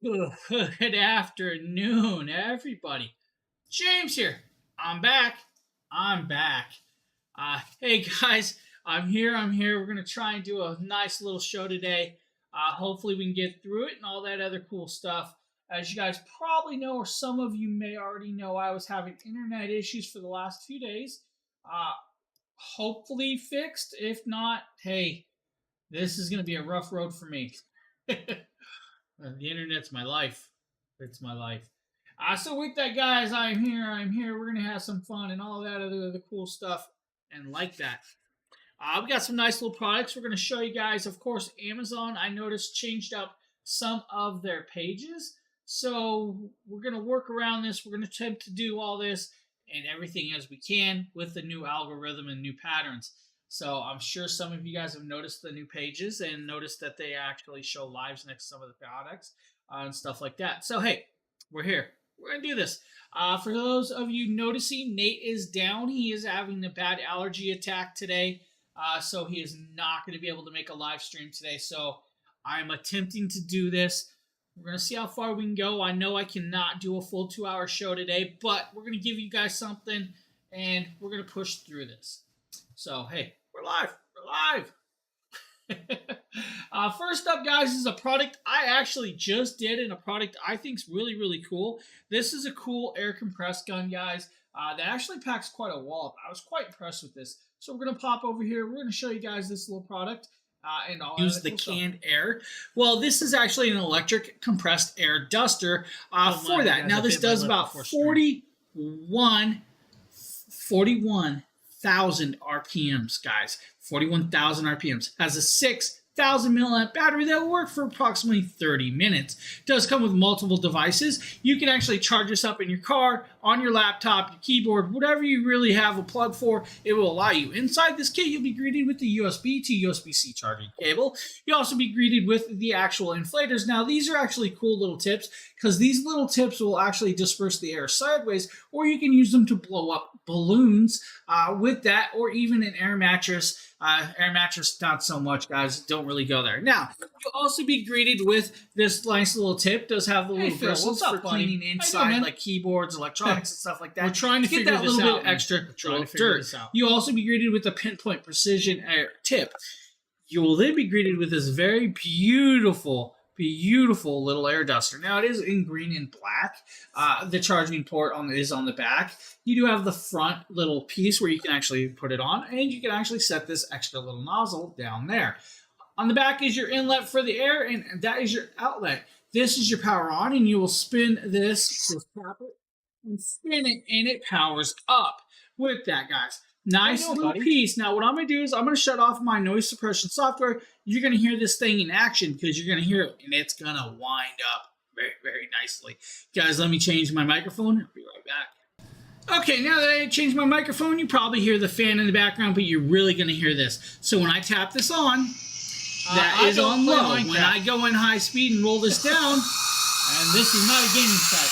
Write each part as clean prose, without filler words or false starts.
Good afternoon, everybody. James here. I'm back. I'm back. Hey guys, I'm here. I'm here. We're gonna try and do a nice little show today. Hopefully we can get through it and all that other cool stuff. As you guys probably know, or some of you may already know, I was having internet issues for the last few days. Uh, Hopefully fixed. If not, hey, this is gonna be a rough road for me. The internet's my life. It's my life. So with that, guys, I'm here. I'm here. We're gonna have some fun and all that other cool stuff and like that. We got some nice little products. We're gonna show you guys. Of course, Amazon. I noticed changed up some of their pages, so we're gonna work around this. We're gonna attempt to do all this and everything as we can with the new algorithm and new patterns. So I'm sure some of you guys have noticed the new pages and noticed that they actually show lives next to some of the products and stuff like that. So hey, we're here. We're gonna do this. For those of you noticing, Nate is down. He is having a bad allergy attack today, so he is not going to be able to make a live stream today. So I'm attempting to do this. We're going to see how far we can go. I know I cannot do a full 2 hour show today, but we're going to give you guys something and we're going to push through this. So, hey, we're live. We're live. First up, guys, is a product I actually just did, and a product I think is really, really cool. This is a cool air compressed gun, guys, that actually packs quite a wallop. I was quite impressed with this. So we're going to pop over here. We're going to show you guys this little product. And all use the cool canned air. Well, this is actually an electric compressed air duster for that. Now, this does about 41,000 RPMs, guys. 41,000 RPMs. Has a 6,000 milliamp battery that will work for approximately 30 minutes. Does come with multiple devices. You can actually charge this up in your car, on your laptop, your keyboard, whatever you really have a plug for, it will allow you. Inside this kit, you'll be greeted with the USB to USB-C charging cable. You'll also be greeted with the actual inflators. Now, these are actually cool little tips because these little tips will actually disperse the air sideways, or you can use them to blow up balloons with that, or even an air mattress. Air mattress, not so much, guys. Don't really go there. Now, you'll also be greeted with this nice little tip. Does have the little bristles for cleaning inside, like keyboards, electronics, and stuff like that. We're trying to figure that little bit extra dirt. You'll also be greeted with a pinpoint precision air tip. You will then be greeted with this very beautiful little air duster. Now it is in green and black. The charging port is on the back. You do have the front little piece where you can actually put it on, and you can actually set this extra little nozzle down there. On the back is your inlet for the air, and that is your outlet. This is your power on, and you will spin this, just tap it, and spin it, and it powers up with that, guys. Nice little piece. Now, what I'm going to do is I'm going to shut off my noise suppression software. You're going to hear this thing in action because you're going to hear it, and it's going to wind up very, very nicely. Guys, let me change my microphone. I'll be right back. Okay, now that I changed my microphone, you probably hear the fan in the background, but you're really going to hear this. So when I tap this on, that is on low. When I go in high speed and roll this down, and this is not a gaming set,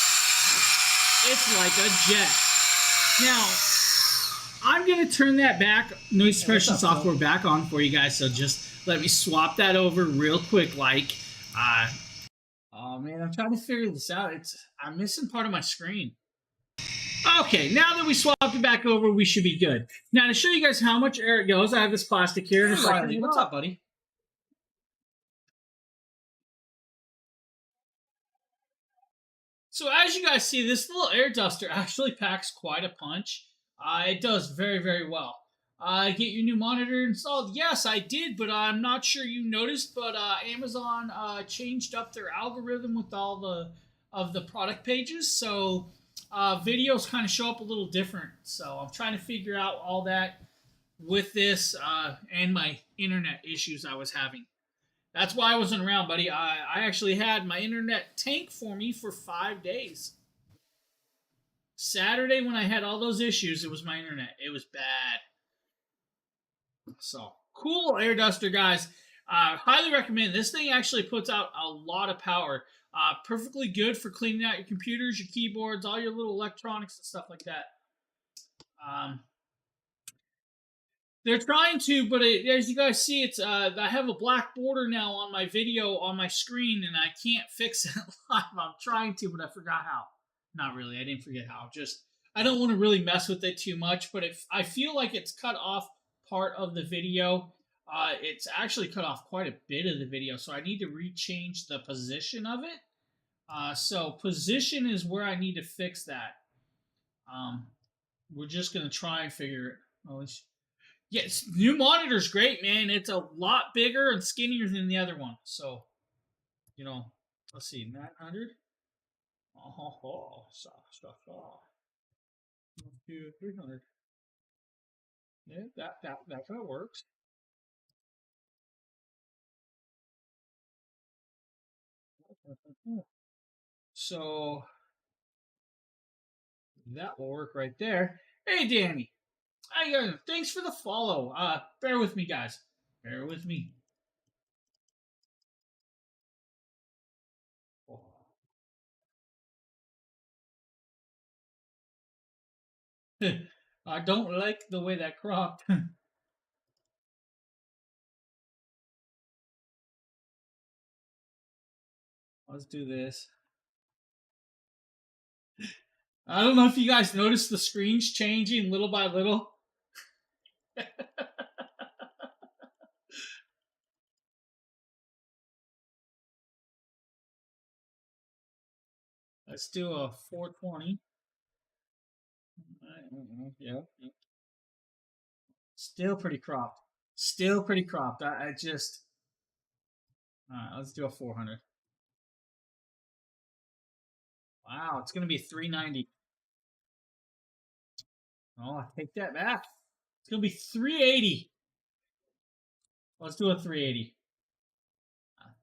it's like a jet. Now, I'm going to turn that back, noise suppression software back on for you guys, so just let me swap that over real quick like. Oh man, I'm trying to figure this out. I'm missing part of my screen. Okay, now that we swapped it back over, we should be good. Now to show you guys how much air it goes, I have this plastic here. Riley, what's up, buddy? So as you guys see, this little air duster actually packs quite a punch. It does very, very well. Get your new monitor installed. Yes, I did, but I'm not sure you noticed, but Amazon changed up their algorithm with all of the product pages, so videos kind of show up a little different. So I'm trying to figure out all that with this and my internet issues I was having. That's why I wasn't around, buddy. I actually had my internet tank for me for 5 days. Saturday, when I had all those issues, it was my internet. It was bad. So, cool air duster, guys. Highly recommend. This thing actually puts out a lot of power. Perfectly good for cleaning out your computers, your keyboards, all your little electronics and stuff like that. They're trying to, but as you guys see, it's I have a black border now on my video on my screen, and I can't fix it live. I'm trying to, but I forgot how. Not really. I didn't forget how. Just I don't want to really mess with it too much. But if I feel like it's cut off part of the video, it's actually cut off quite a bit of the video, so I need to rechange the position of it. So position is where I need to fix that. We're just gonna try and figure it. Oh, yes, new monitor's great, man. It's a lot bigger and skinnier than the other one. So, let's see, 900. Oh, 300. Yeah, that kind of works. So that will work right there. Hey, Danny. Thanks for the follow. Bear with me, guys. Bear with me. I don't like the way that cropped. Let's do this. I don't know if you guys noticed the screens changing little by little. Let's do a 420. Yeah. Still pretty cropped. Still pretty cropped. I just. Alright, let's do a 400. Wow, it's going to be 390. Oh, I take that back. It's going to be 380. Let's do a 380.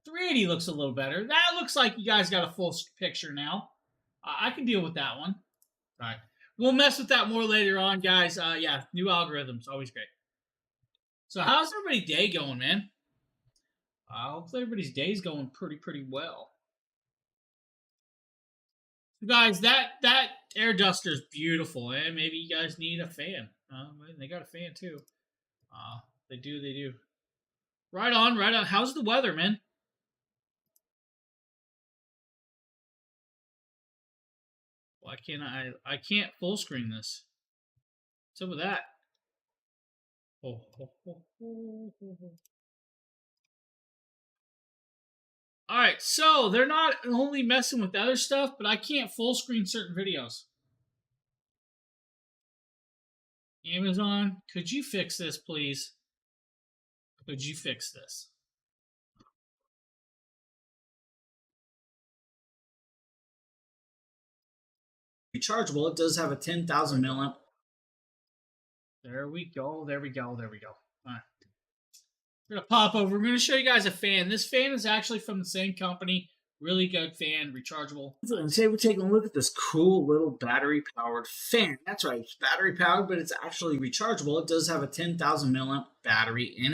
380 looks a little better. That looks like you guys got a full picture now. I can deal with that one. All right. We'll mess with that more later on, guys. Yeah, new algorithms, always great. So how's everybody's day going, man? Hopefully everybody's day's going pretty well. Guys, that air duster is beautiful, and maybe you guys need a fan. They got a fan too. They do. Right on. How's the weather, man? Why can't I can't full screen this? What's up with that? Oh. Alright, so they're not only messing with other stuff, but I can't full screen certain videos. Amazon, could you fix this, please? Could you fix this? Rechargeable, it does have a 10,000 milliamp. There we go. All right. We're going to pop over. We're going to show you guys a fan. This fan is actually from the same company. Really good fan, rechargeable. And today we're taking a look at this cool little battery-powered fan. That's right, it's battery-powered, but it's actually rechargeable. It does have a 10,000 milliamp battery in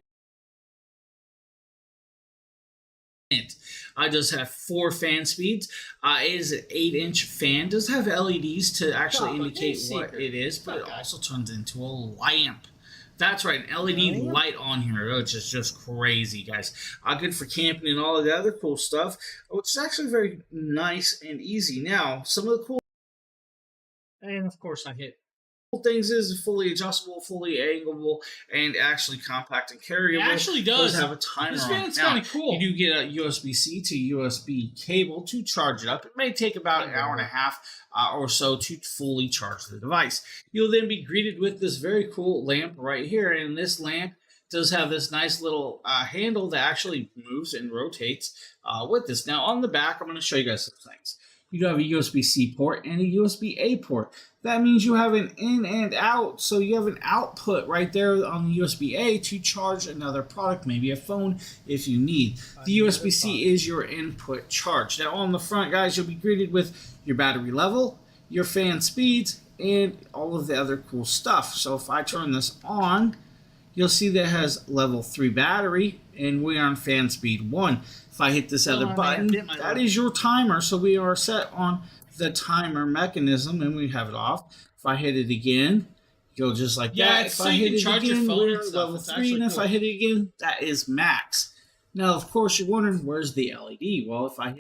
it. It does have 4 fan speeds. It is an 8-inch fan. It does have LEDs to actually indicate what it is, but it also turns into a lamp. That's right, an LED light on here, which is just crazy, guys. Good for camping and all of the other cool stuff, which is actually very nice and easy. Now, some of the cool, and of course I hit things is fully adjustable, fully anglable, and actually compact and carryable. It actually does have a timer. This fan's kind of cool. You do get a USB-C to USB cable to charge it up. It may take about an hour and a half or so to fully charge the device. You'll then be greeted with this very cool lamp right here, and this lamp does have this nice little handle that actually moves and rotates with this. Now on the back, I'm going to show you guys some things. You do have a USB-C port and a USB-A port. That means you have an in and out, so you have an output right there on the USB-A to charge another product, maybe a phone if you need. The USB-C is your input charge. Now on the front, guys, you'll be greeted with your battery level, your fan speeds, and all of the other cool stuff. So if I turn this on, you'll see that it has level 3 battery, and we are on fan speed 1. If I hit this other button, that is your timer. So we are set on the timer mechanism, and we have it off. If I hit it again, Go just like Yeah, that. it's If so I you hit can it charge your again, phone we're and at stuff. level It's 3, actually and if cool. I hit it again, that is max. Now, of course, you're wondering, where's the LED? Well, if I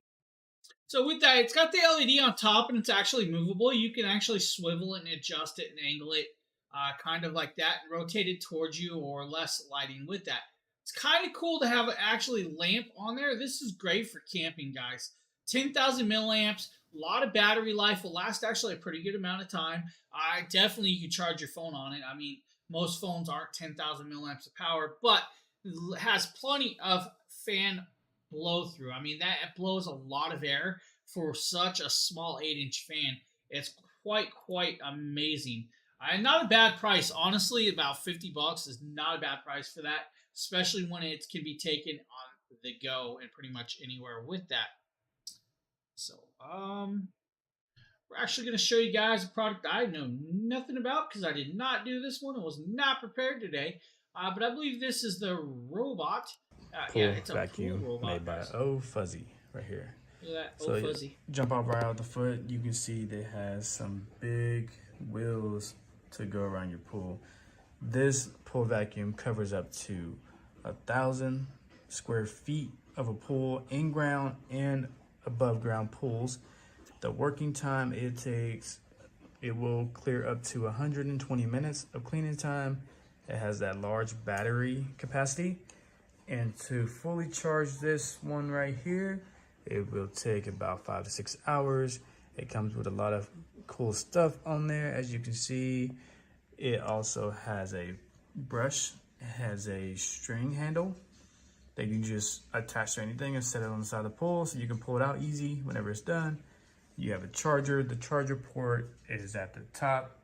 So with that, it's got the LED on top and it's actually movable. You can actually swivel it and adjust it and angle it kind of like that and rotate it towards you or less lighting with that. It's kind of cool to have an actually lamp on there. This is great for camping, guys. 10,000 milliamps, a lot of battery life, will last actually a pretty good amount of time. Definitely you can charge your phone on it. I mean, most phones aren't 10,000 milliamps of power, but it has plenty of fan blow through. I mean, that blows a lot of air for such a small 8-inch fan. It's quite amazing. And not a bad price, honestly. About $50 is not a bad price for that, especially when it can be taken on the go and pretty much anywhere with that. So, we're actually going to show you guys a product I know nothing about because I did not do this one. I was not prepared today. But I believe this is the robot. Yeah, Pool it's a vacuum pool robot. made by OFuzzy right here. Look at that, So fuzzy. jump off right out the foot. You can see that it has some big wheels to go around your pool. This pool vacuum covers up to 1,000 square feet of a pool, in ground and above ground pools. The working time it takes, it will clear up to 120 minutes of cleaning time. It has that large battery capacity. And to fully charge this one right here, it will take about 5 to 6 hours. It comes with a lot of cool stuff on there. As you can see, it also has a brush. It has a string handle that you can just attach to anything and set it on the side of the pool so you can pull it out easy whenever it's done. You have a charger. The charger port is at the top.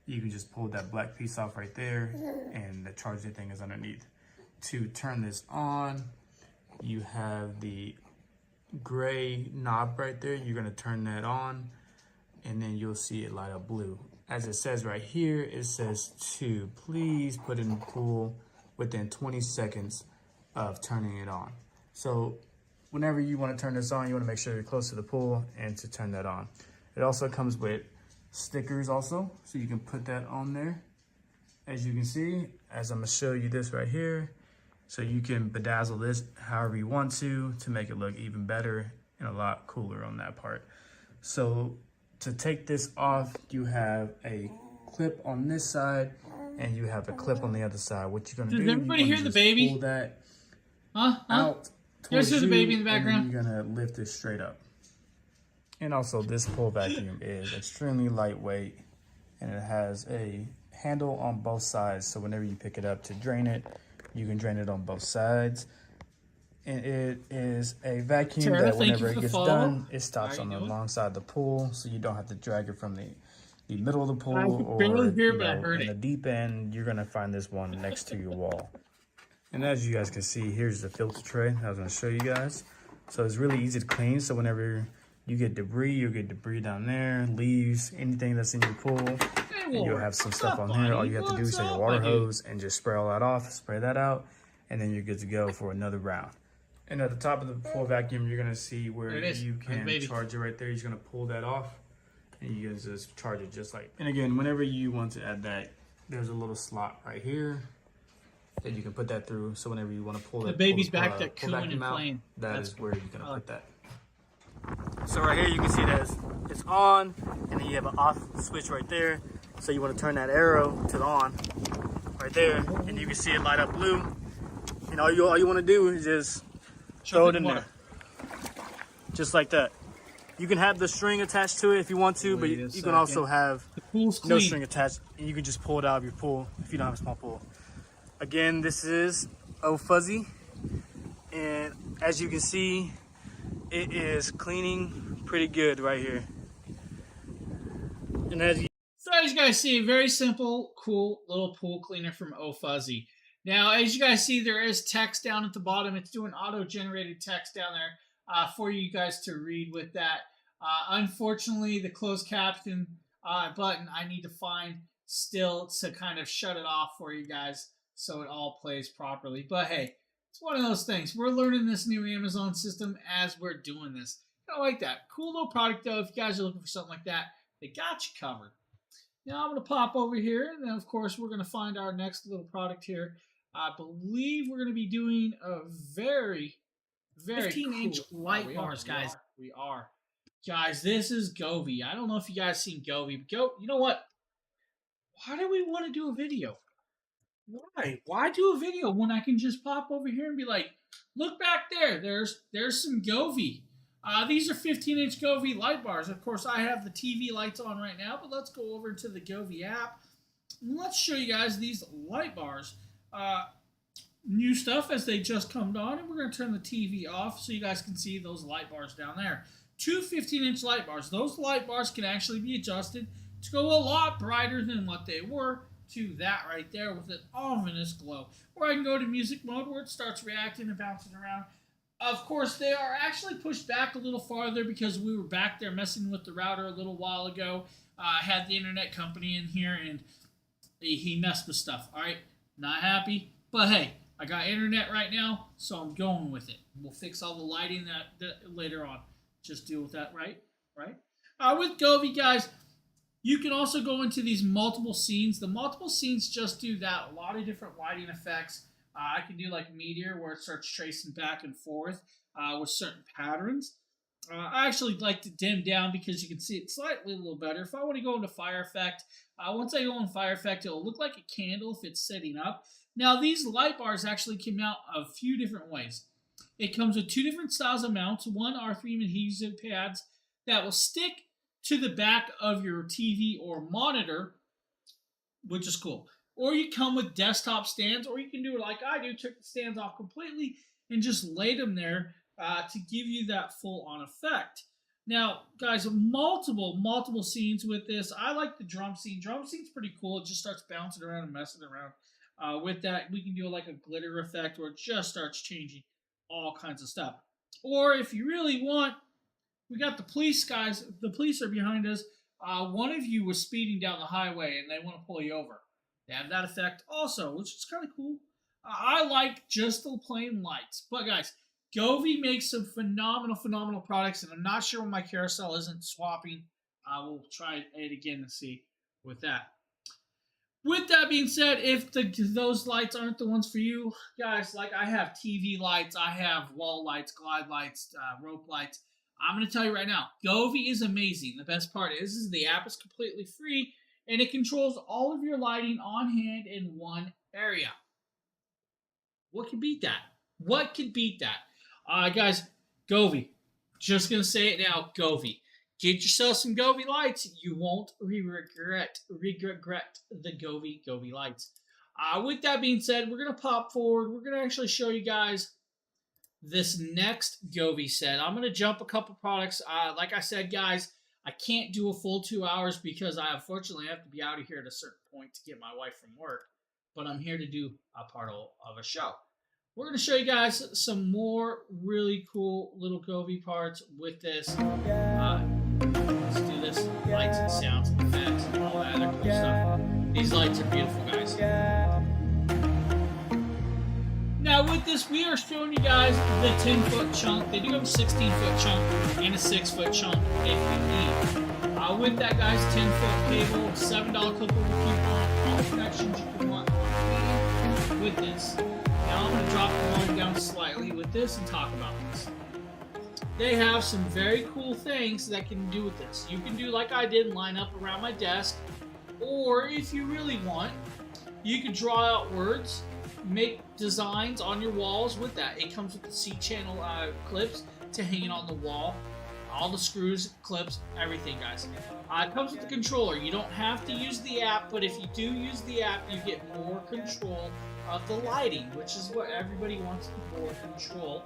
You can just pull that black piece off right there and the charging thing is underneath. To turn this on, you have the gray knob right there. You're gonna turn that on and then you'll see it light up blue. As it says right here, it says to please put it in the pool within 20 seconds of turning it on. So whenever you want to turn this on, you want to make sure you're close to the pool and to turn that on. It also comes with stickers also, so you can put that on there. As you can see, as I'm gonna show you this right here, so you can bedazzle this however you want to make it look even better and a lot cooler on that part. So to take this off, you have a clip on this side and you have a clip on the other side. What you're gonna do? Does everybody hear the baby? Pull that out towards Here's the baby in the background. And then you're gonna lift it straight up. And also, this pool vacuum is extremely lightweight, and it has a handle on both sides. So whenever you pick it up to drain it, you can drain it on both sides. And it is a vacuum Tara, that whenever it for gets follow. done, it stops How on you the doing? long side of the pool, so you don't have to drag it from the middle of the pool I could barely or hear, you but I know, heard in the it. deep end. You're gonna find this one next to your wall. And as you guys can see, here's the filter tray that I was gonna show you guys. So it's really easy to clean. So whenever you get debris, you'll get debris down there, leaves, anything that's in your pool, and you'll have some stuff on here. All you have to do is take your water hose and just spray all that off, spray that out, and then you're good to go for another round. And at the top of the pool vacuum, you're gonna see where you can charge it right there. You're just gonna pull that off, and you can just charge it just like. And again, whenever you want to add that, there's a little slot right here that you can put that through. So whenever you want to pull The it, baby's back there cooing and out, playing. That's where you're gonna put that. So right here you can see that it's on, and then you have an off switch right there. So you want to turn that arrow to the on right there, and you can see it light up blue. And all you want to do is just throw it in there, just like that. You can have the string attached to it if you want to, but you can also have no string attached, and you can just pull it out of your pool if you don't have a small pool. Again, this is OFuzzy, and as you can see, it is cleaning pretty good right here. And as you guys see, a very simple, cool little pool cleaner from OFuzzy. Now, as you guys see, there is text down at the bottom. It's doing auto-generated text down there for you guys to read with that. Unfortunately, the closed caption button I need to find still to kind of shut it off for you guys so it all plays properly. But hey, it's one of those things. We're learning this new Amazon system as we're doing this. I like that. Cool little product, though. If you guys are looking for something like that, they got you covered. Now I'm going to pop over here, and then of course we're going to find our next little product here. I believe we're going to be doing a very 15-inch cool light we bars, guys. We are. Guys, this is Govee. I don't know if you guys seen Govee, but you know what? Why do we want to do a video? Why? Why do a video when I can just pop over here and be like, look back there. There's some Govee. These are 15-inch Govee light bars. Of course, I have the TV lights on right now, but let's go over to the Govee app. And let's show you guys these light bars. New stuff as they just come on, and we're going to turn the TV off so you guys can see those light bars down there. Two 15-inch light bars. Those light bars can actually be adjusted to go a lot brighter than what they were to that right there with an ominous glow. Or I can go to music mode where it starts reacting and bouncing around. Of course, they are actually pushed back a little farther because we were back there messing with the router a little while ago. I had the internet company in here, and he messed with stuff. All right, not happy, but hey, I got internet right now, so I'm going with it. We'll fix all the lighting that later on. Just deal with that, right? With Govee, guys, you can also go into these multiple scenes. The multiple scenes just do that. A lot of different lighting effects. I can do like Meteor, where it starts tracing back and forth with certain patterns. I actually like to dim down because you can see it slightly a little better. If I want to go into Fire Effect, once I go in Fire Effect, it'll look like a candle if it's setting up. Now, these light bars actually came out a few different ways. It comes with two different styles of mounts. One are 3 adhesive pads that will stick to the back of your TV or monitor, which is cool. Or you come with desktop stands, or you can do it like I do, take the stands off completely and just lay them there to give you that full-on effect. Now, guys, multiple scenes with this. I like the drum scene. Drum scene's pretty cool. It just starts bouncing around and messing around. With that, we can do like a glitter effect where it just starts changing all kinds of stuff. Or if you really want, we got the police guys. The police are behind us. One of you was speeding down the highway and they want to pull you over. They have that effect also, which is kind of cool. I like just the plain lights. But guys, Govee makes some phenomenal products, and I'm not sure when my carousel isn't swapping. I will try it again to see with that. With that being said, if those lights aren't the ones for you, guys, like I have TV lights, I have wall lights, glide lights, rope lights. I'm going to tell you right now, Govee is amazing. The best part is the app is completely free, and it controls all of your lighting on hand in one area. What can beat that? What can beat that? Guys, Govee. Just going to say it now, Govee. Get yourself some Govee lights. You won't regret the Govee lights. With that being said, we're going to pop forward. We're going to actually show you guys this next Govee set. I'm going to jump a couple products. Like I said, guys, I can't do a full 2 hours because I unfortunately have to be out of here at a certain point to get my wife from work. But I'm here to do a part of a show. We're going to show you guys some more really cool little Govee parts with this. Let's do this. Lights and sounds and effects and all that other cool stuff. These lights are beautiful, guys. Now with this, we are showing you guys the 10-foot chunk. They do have a 16-foot chunk and a 6-foot chunk if you need. With that, guys, 10-foot cable, $7 clippable coupon, all the connections you can want with this. Now I'm going to drop the volume down slightly with this and talk about this. They have some very cool things that can do with this. You can do like I did, line up around my desk, or if you really want, you can draw out words, make designs on your walls with that. It comes with the C-channel clips to hang it on the wall. All the screws, clips, everything, guys. It comes with the controller. You don't have to use the app, but if you do use the app, you get more control of the lighting, which is what everybody wants, more control.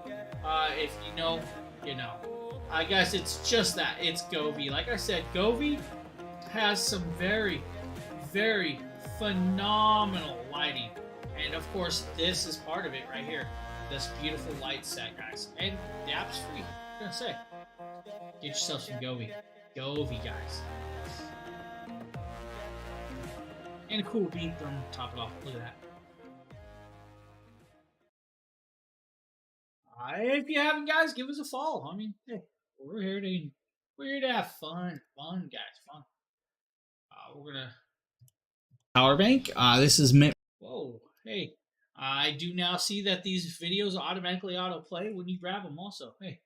If you know, you know. Guys, it's just that. It's Govee. Like I said, Govee has some very, very phenomenal lighting. And of course, this is part of it right here. This beautiful light set, guys. And the app's free. I'm gonna say. Get yourself some Govee. Govee, guys. And a cool beat from top it off. Look at that. If you haven't, guys, give us a follow. I mean, hey, we're here to have fun, guys, fun. We're gonna power bank. This is meant. Whoa, hey. I do now see that these videos automatically autoplay when you grab them also. Hey,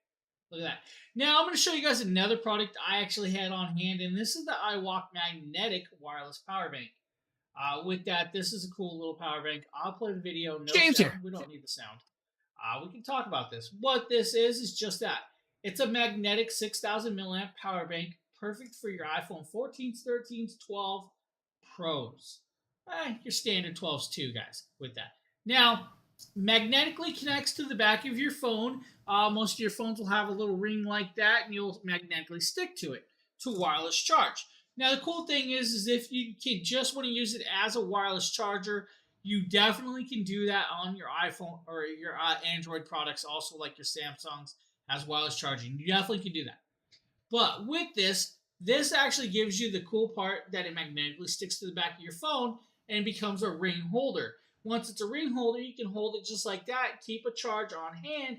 look at that. Now I'm going to show you guys another product I actually had on hand, and this is the iWalk Magnetic Wireless Power Bank. With that, this is a cool little power bank. I'll play the video. No James sound. here. We don't need the sound. We can talk about this. What this is just that. It's a magnetic 6,000 milliamp power bank, perfect for your iPhone 14s, 13s, 12 Pros. Your standard 12s too, guys, with that. Now, magnetically connects to the back of your phone. Most of your phones will have a little ring like that, and you'll magnetically stick to it to wireless charge. Now, the cool thing is if you can just want to use it as a wireless charger, you definitely can do that on your iPhone or your Android products, also like your Samsungs as wireless charging. You definitely can do that. But with this actually gives you the cool part that it magnetically sticks to the back of your phone and becomes a ring holder. Once it's a ring holder, you can hold it just like that, keep a charge on hand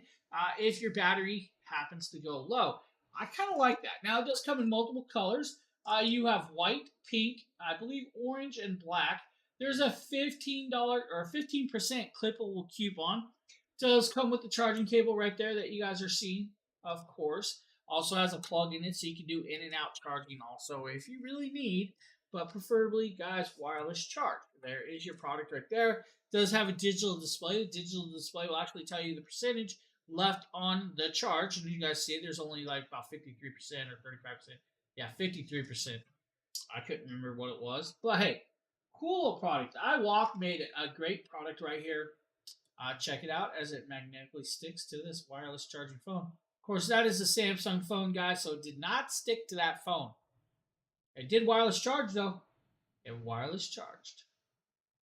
if your battery happens to go low. I kind of like that. Now, it does come in multiple colors. You have white, pink, I believe orange, and black. There's a $15 or 15% clippable coupon. It does come with the charging cable right there that you guys are seeing, of course. Also has a plug in it so you can do in and out charging also if you really need, but preferably, guys, wireless charge. There is your product right there. It does have a digital display. The digital display will actually tell you the percentage left on the charge. And you guys see there's only like about 53% or 35%. Yeah, 53%. I couldn't remember what it was. But hey, cool product. iWalk made a great product right here. Check it out as it magnetically sticks to this wireless charging phone. Of course, that is a Samsung phone, guys, so it did not stick to that phone. It did wireless charge, though. It wireless charged.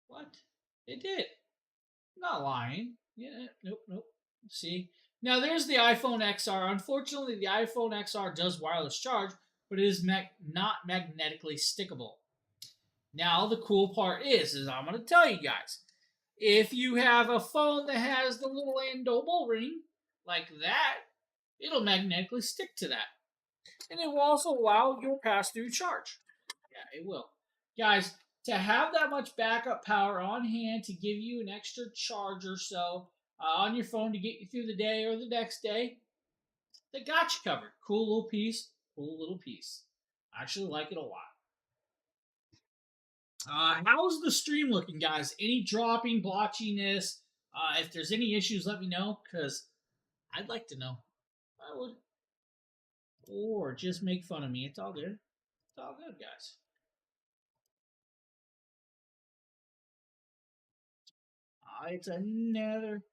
What? It did. I'm not lying. Yeah, nope. See? Now, there's the iPhone XR. Unfortunately, the iPhone XR does wireless charge, but it is not magnetically stickable. Now, the cool part is I'm going to tell you guys, if you have a phone that has the little Andobel ring, like that, it'll magnetically stick to that. And it will also allow your pass-through charge. Yeah, it will. Guys, to have that much backup power on hand to give you an extra charge or so on your phone to get you through the day or the next day, they got you covered. Cool little piece. I actually like it a lot. How's the stream looking, guys? Any dropping, blotchiness? If there's any issues, let me know, because I'd like to know. I would. Or just make fun of me. It's all good. It's all good, guys. It's another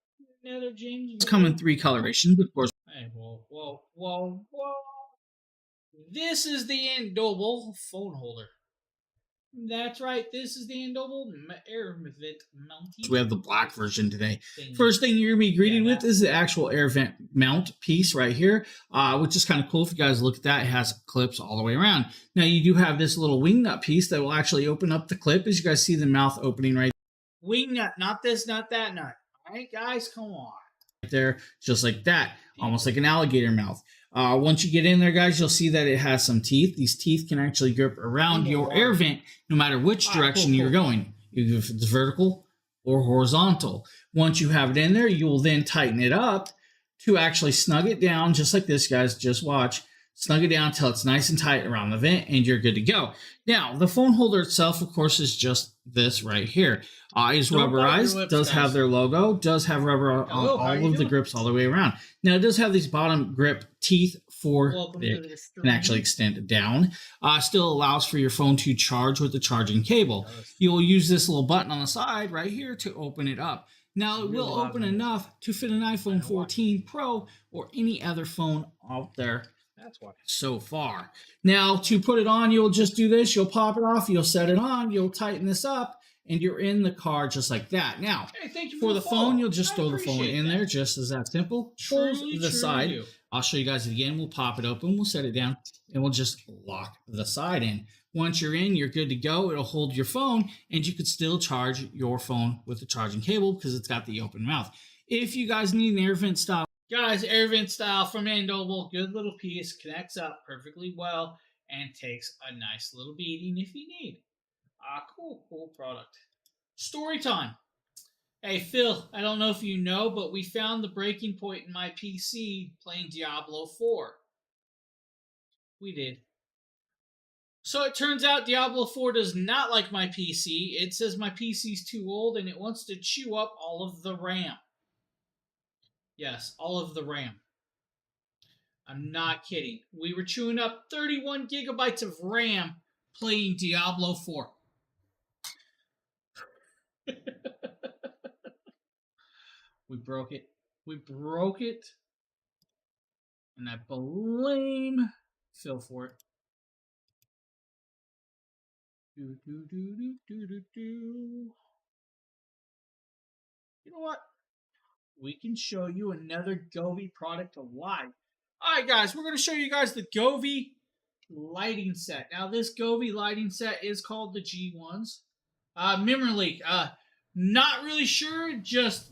James. It's come in 3 colorations, of course. Hey, whoa. This is the Andobel phone holder. That's right. This is the Andobel air vent mounting. We have the black version today. First thing you're going to be greeted with is the actual air vent mount piece right here, which is kind of cool. If you guys look at that, it has clips all the way around. Now, you do have this little wing nut piece that will actually open up the clip, as you guys see the mouth opening right there. Wing nut, not this, not that nut. All right, guys, come on. Right there, just like that, almost like an alligator mouth. Once you get in there, guys, you'll see that it has some teeth. These teeth can actually grip around your air vent no matter which direction you're going, either if it's vertical or horizontal. Once you have it in there, you will then tighten it up to actually snug it down, just like this, guys. Just watch. Snug it down until it's nice and tight around the vent, and you're good to go. Now, the phone holder itself, of course, is just this right here. Is rubberized, does have their logo, does have rubber on all of the grips all the way around. Now, it does have these bottom grip teeth for it can actually extend it down. Still allows for your phone to charge with the charging cable. You'll use this little button on the side right here to open it up. Now, it will open enough to fit an iPhone 14 Pro or any other phone out there. That's why. So far. Now, to put it on, you'll just do this. You'll pop it off. You'll set it on. You'll tighten this up, and you're in the car just like that. Now, hey, thank you for the phone, you'll just throw the phone in there, just as that simple. Pull the side. I'll show you guys it again. We'll pop it open. We'll set it down, and we'll just lock the side in. Once you're in, you're good to go. It'll hold your phone, and you could still charge your phone with the charging cable because it's got the open mouth. If you guys need an air vent style, guys, air vent style from Andobel, good little piece, connects up perfectly well, and takes a nice little beating if you need. Cool product. Story time. Hey, Phil, I don't know if you know, but we found the breaking point in my PC playing Diablo 4. We did. So it turns out Diablo 4 does not like my PC. It says my PC's too old and it wants to chew up all of the RAM. Yes, all of the RAM. I'm not kidding. We were chewing up 31 gigabytes of RAM playing Diablo 4. We broke it. We broke it. And I blame Phil for it. You know what? We can show you another Govee product alive. Alright guys, we're going to show you guys the Govee lighting set. Now this Govee lighting set is called the G1s. Memory leak. Not really sure,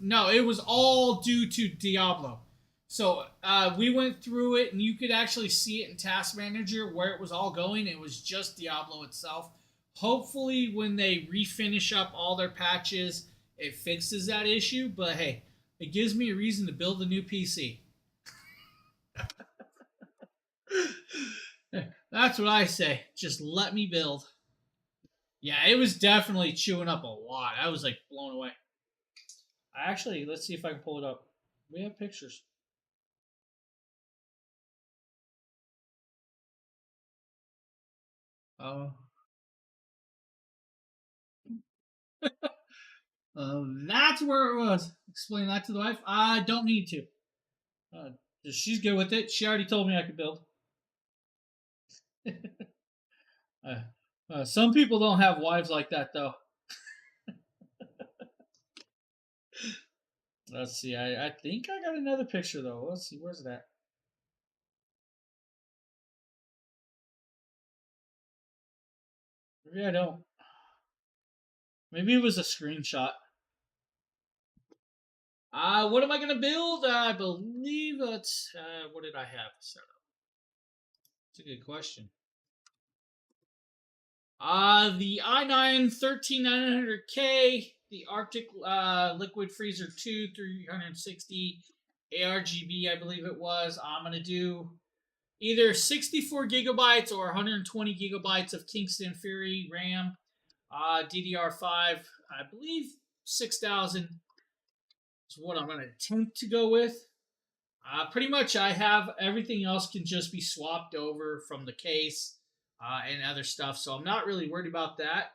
no, it was all due to Diablo. So we went through it and you could actually see it in Task Manager where it was all going. It was just Diablo itself. Hopefully when they refinish up all their patches, it fixes that issue. But hey, it gives me a reason to build a new PC. That's what I say. Just let me build. Yeah, it was definitely chewing up a lot. I was like blown away. Actually, let's see if I can pull it up. We have pictures. Oh. That's where it was. Explain that to the wife. I don't need to. She's good with it. She already told me I could build. Some people don't have wives like that, though. Let's see. I think I got another picture, though. Let's see. Where's that? Maybe I don't. Maybe it was a screenshot. What am I going to build? I believe that's... what did I have set up? That's a good question. The i9 13900K, the Arctic Liquid Freezer 2 360 ARGB, I believe it was. I'm going to do either 64 gigabytes or 120 gigabytes of Kingston Fury RAM, DDR5, I believe 6000 is what I'm going to attempt to go with. Pretty much I have everything else can just be swapped over from the case and other stuff, so I'm not really worried about that.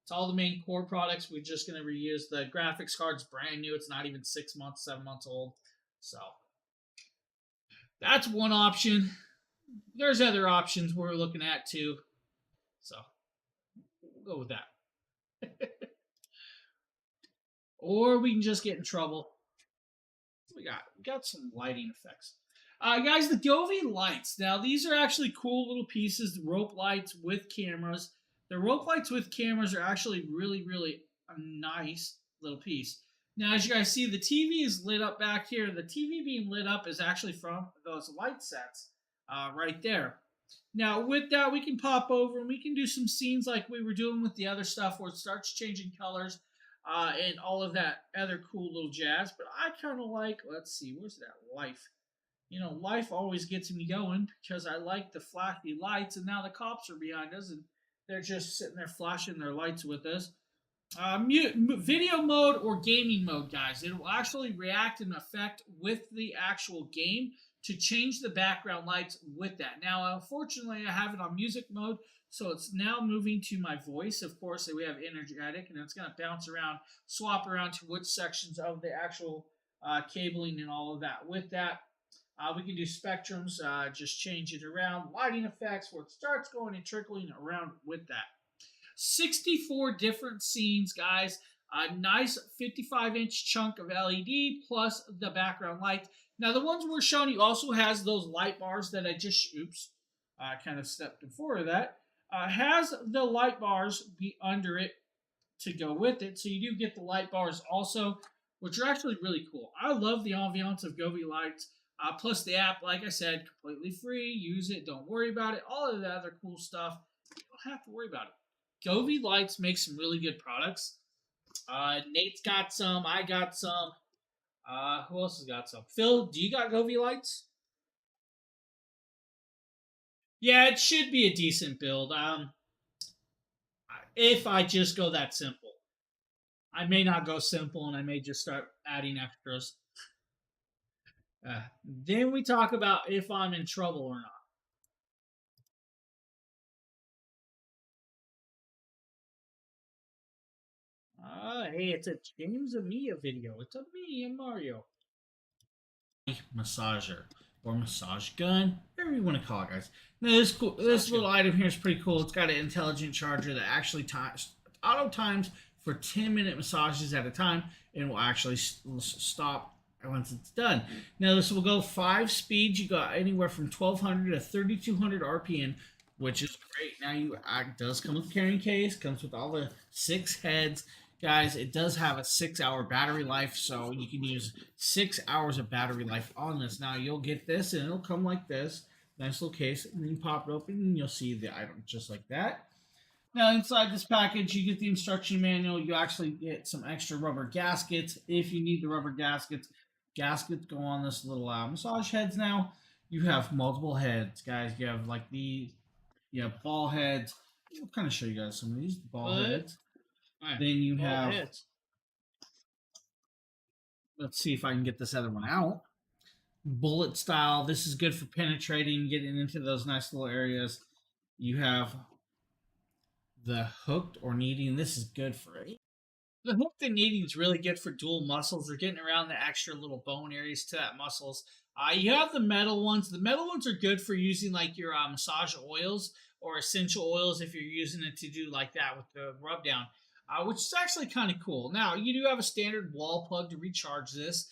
It's all the main core products. We're just going to reuse the graphics card's brand new. It's not even 6 months, 7 months old. So that's one option. There's other options we're looking at too. So we'll go with that. Or we can just get in trouble. We got some lighting effects. Guys, the Govee lights. Now, these are actually cool little pieces, the rope lights with cameras. The rope lights with cameras are actually really, really a nice little piece. Now, as you guys see, the TV is lit up back here. The TV being lit up is actually from those light sets right there. Now, with that, we can pop over and we can do some scenes like we were doing with the other stuff where it starts changing colors and all of that other cool little jazz. But I kind of like, let's see, where's that life? You know, life always gets me going because I like the flashy lights, and now the cops are behind us, and they're just sitting there flashing their lights with us. Video mode or gaming mode, guys. It will actually react and affect with the actual game to change the background lights with that. Now, unfortunately, I have it on music mode, so it's now moving to my voice. Of course, we have energetic, and it's going to bounce around, swap around to which sections of the actual cabling and all of that. With that, we can do spectrums, just change it around. Lighting effects where it starts going and trickling around with that. 64 different scenes, guys. A nice 55-inch chunk of LED plus the background light. Now, the ones we're showing you also has those light bars that I just, kind of stepped before that. Has the light bars be under it to go with it. So you do get the light bars also, which are actually really cool. I love the ambiance of Govee lights. Plus the app, like I said, completely free. Use it. Don't worry about it. All of the other cool stuff. You don't have to worry about it. Govee Lights makes some really good products. Nate's got some. I got some. Who else has got some? Phil, do you got Govee Lights? Yeah, it should be a decent build. If I just go that simple. I may not go simple, and I may just start adding extras. Then we talk about if I'm in trouble or not. Hey, it's a James Amia video. It's a me and Mario. Massager or massage gun, whatever you want to call it, guys. Now this little item here is pretty cool. It's got an intelligent charger that actually auto times for 10-minute massages at a time, and will actually stop once it's done. Now this will go 5 speeds. You got anywhere from 1200 to 3200 RPM, which is great. Now it does come with a carrying case, comes with all the 6 heads. Guys, it does have a 6-hour battery life, so you can use 6 hours of battery life on this. Now you'll get this, and it'll come like this, nice little case, and then you pop it open, and you'll see the item just like that. Now inside this package, you get the instruction manual. You actually get some extra rubber gaskets if you need the rubber gaskets. Gaskets go on this little massage heads. Now you have multiple heads, guys. You have like you have ball heads. I'll kind of show you guys some of these ball heads. Right. Then you have, let's see if I can get this other one out. Bullet style. This is good for penetrating, getting into those nice little areas. You have the hooked or kneading. This is good for it. The hooked and kneading is really good for dual muscles. They're getting around the extra little bone areas to that muscles. You have the metal ones. The metal ones are good for using like your massage oils or essential oils if you're using it to do like that with the rub down. Which is actually kind of cool. Now, you do have a standard wall plug to recharge this.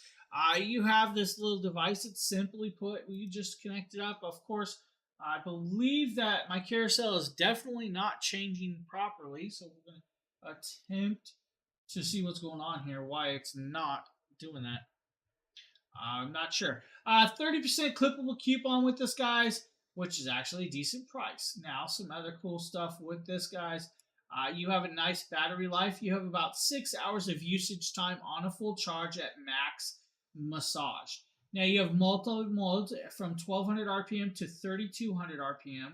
You have this little device that's simply put, you just connect it up. Of course, I believe that my carousel is definitely not changing properly, so we're going to attempt to see what's going on here, why it's not doing that. I'm not sure. 30% clippable coupon with this, guys, which is actually a decent price. Now, some other cool stuff with this, guys. You have a nice battery life. You have about 6 hours of usage time on a full charge at max massage. Now you have multiple modes from 1200 RPM to 3200 RPM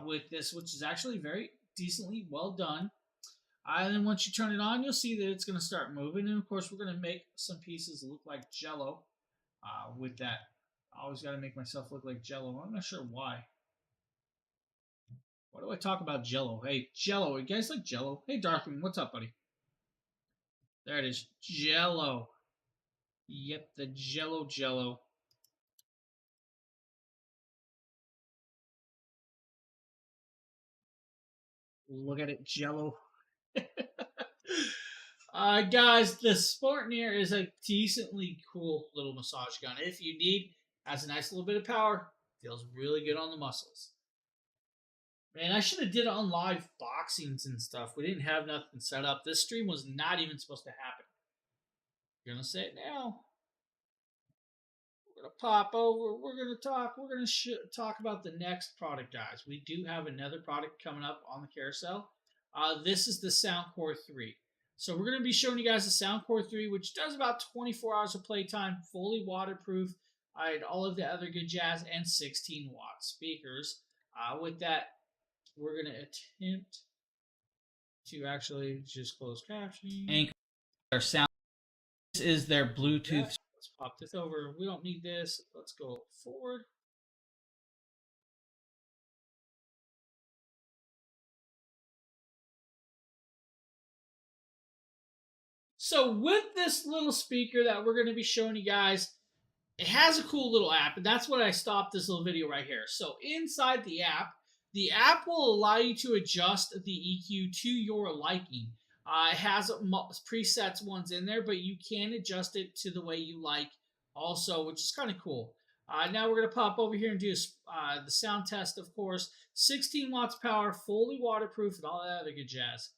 with this, which is actually very decently well done. And then once you turn it on, you'll see that it's going to start moving. And of course, we're going to make some pieces look like Jello with that. I always got to make myself look like Jello. I'm not sure why. Why do I talk about Jello? Hey, Jello. You guys like Jello? Hey, Darkwing, what's up, buddy? There it is. Jello. Yep, the Jello. Look at it, Jello. Guys, the Spartanier is a decently cool little massage gun. If you need, has a nice little bit of power. Feels really good on the muscles. Man, I should have did it on live boxings and stuff. We didn't have nothing set up. This stream was not even supposed to happen. You're going to say it now. We're going to pop over. We're going to talk. We're going to talk about the next product, guys. We do have another product coming up on the carousel. This is the Soundcore 3. So we're going to be showing you guys the Soundcore 3, which does about 24 hours of playtime, fully waterproof, and all of the other good jazz, and 16-watt speakers. With that, we're going to attempt to actually just close captioning. And our sound. This is their Bluetooth. Yeah, let's pop this over. We don't need this. Let's go forward. So with this little speaker that we're going to be showing you guys, it has a cool little app, and that's what I stopped this little video right here. So inside the app will allow you to adjust the EQ to your liking. It has presets ones in there, but you can adjust it to the way you like also, which is kind of cool. Now we're going to pop over here and do the sound test, of course. 16 watts power, fully waterproof, and all that other good jazz.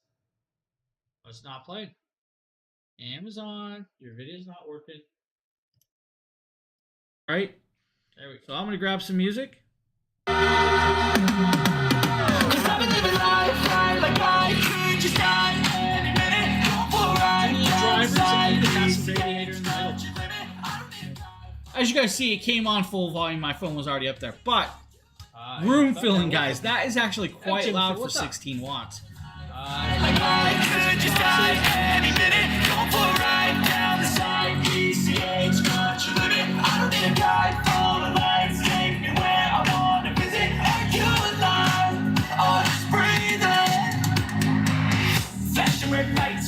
But it's not playing. Amazon, your video's not working. All right. There we go. So I'm going to grab some music. Cause I've been living life right like I you guys see, it came on full volume. My phone was already up there. But room filling, guys, that is actually quite loud for 16 watts.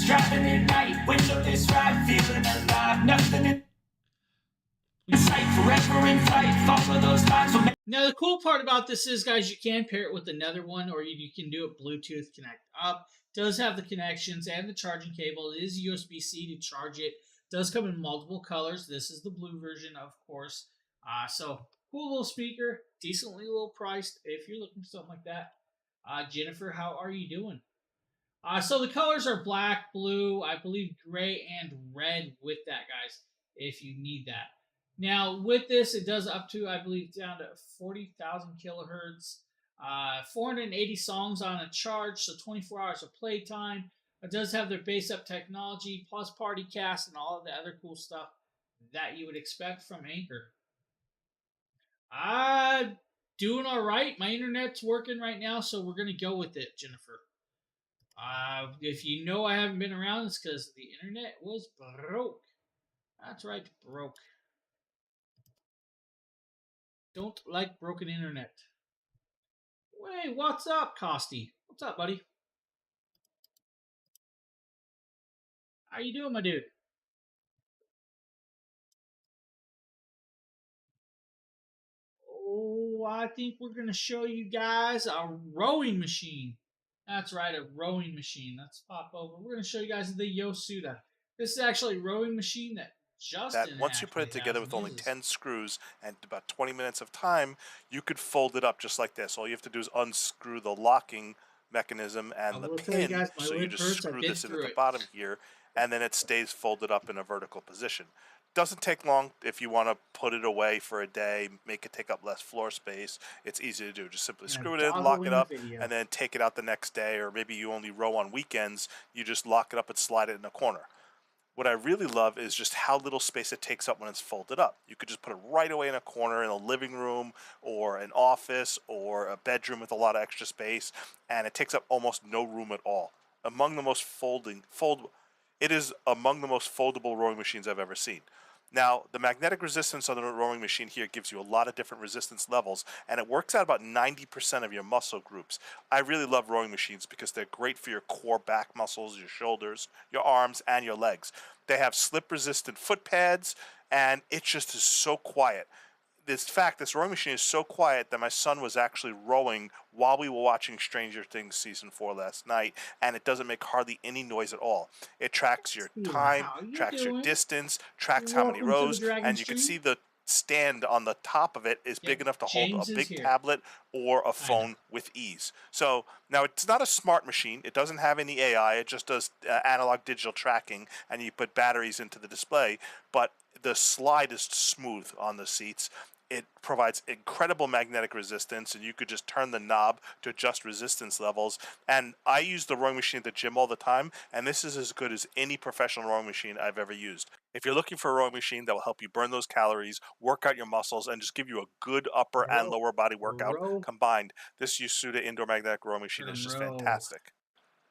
Driving at night, window this ride, feeling alive, nothing in sight, forever in flight, follow those lines. Now, the cool part about this is, guys, you can pair it with another one, or you can do it Bluetooth connect up. It does have the connections and the charging cable. It is USB-C to charge it. It does come in multiple colors. This is the blue version, of course. So, cool little speaker, decently little priced if you're looking for something like that. Jennifer, how are you doing? So the colors are black, blue, I believe gray, and red with that, guys, if you need that. Now, with this, it does up to, I believe, down to 40,000 kilohertz, 480 songs on a charge, so 24 hours of playtime. It does have their bass up technology, plus party cast, and all of the other cool stuff that you would expect from Anker. Doing all right. My internet's working right now, so we're going to go with it, Jennifer. If you know I haven't been around, it's because the internet was broke. That's right, broke. Don't like broken internet. Hey, what's up, Costy? What's up, buddy? How you doing, my dude? Oh, I think we're going to show you guys a rowing machine. That's right, a rowing machine. Let's pop over. We're going to show you guys the Yosuda. This is actually a rowing machine that Justin that once you put it together with only 10 screws and about 20 minutes of time, you could fold it up just like this. All you have to do is unscrew the locking mechanism and the pin. Guys, so you just screw this in at the bottom here, and then it stays folded up in a vertical position. Doesn't take long if you want to put it away for a day, make it take up less floor space. It's easy to do. Just simply screw it in, lock it up, and then take it out the next day, or maybe you only row on weekends. You just lock it up and slide it in a corner. What I really love is just how little space it takes up when it's folded up. You could just put it right away in a corner in a living room or an office or a bedroom with a lot of extra space, and it takes up almost no room at all. It is among the most foldable rowing machines I've ever seen. Now, the magnetic resistance on the rowing machine here gives you a lot of different resistance levels, and it works out about 90% of your muscle groups. I really love rowing machines because they're great for your core back muscles, your shoulders, your arms, and your legs. They have slip-resistant foot pads, and it just is so quiet. This rowing machine is so quiet that my son was actually rowing while we were watching Stranger Things Season 4 last night, and it doesn't make hardly any noise at all. It tracks your time, tracks your distance, tracks how many rows, and you can see the stand on the top of it is big enough to hold a big tablet or a phone with ease. So now it's not a smart machine. It doesn't have any AI. It just does analog digital tracking, and you put batteries into the display, but the slide is smooth on the seats. It provides incredible magnetic resistance, and you could just turn the knob to adjust resistance levels. And I use the rowing machine at the gym all the time, and this is as good as any professional rowing machine I've ever used. If you're looking for a rowing machine that will help you burn those calories, work out your muscles, and just give you a good upper and lower body workout combined, this Yosuda indoor magnetic rowing machine is just fantastic.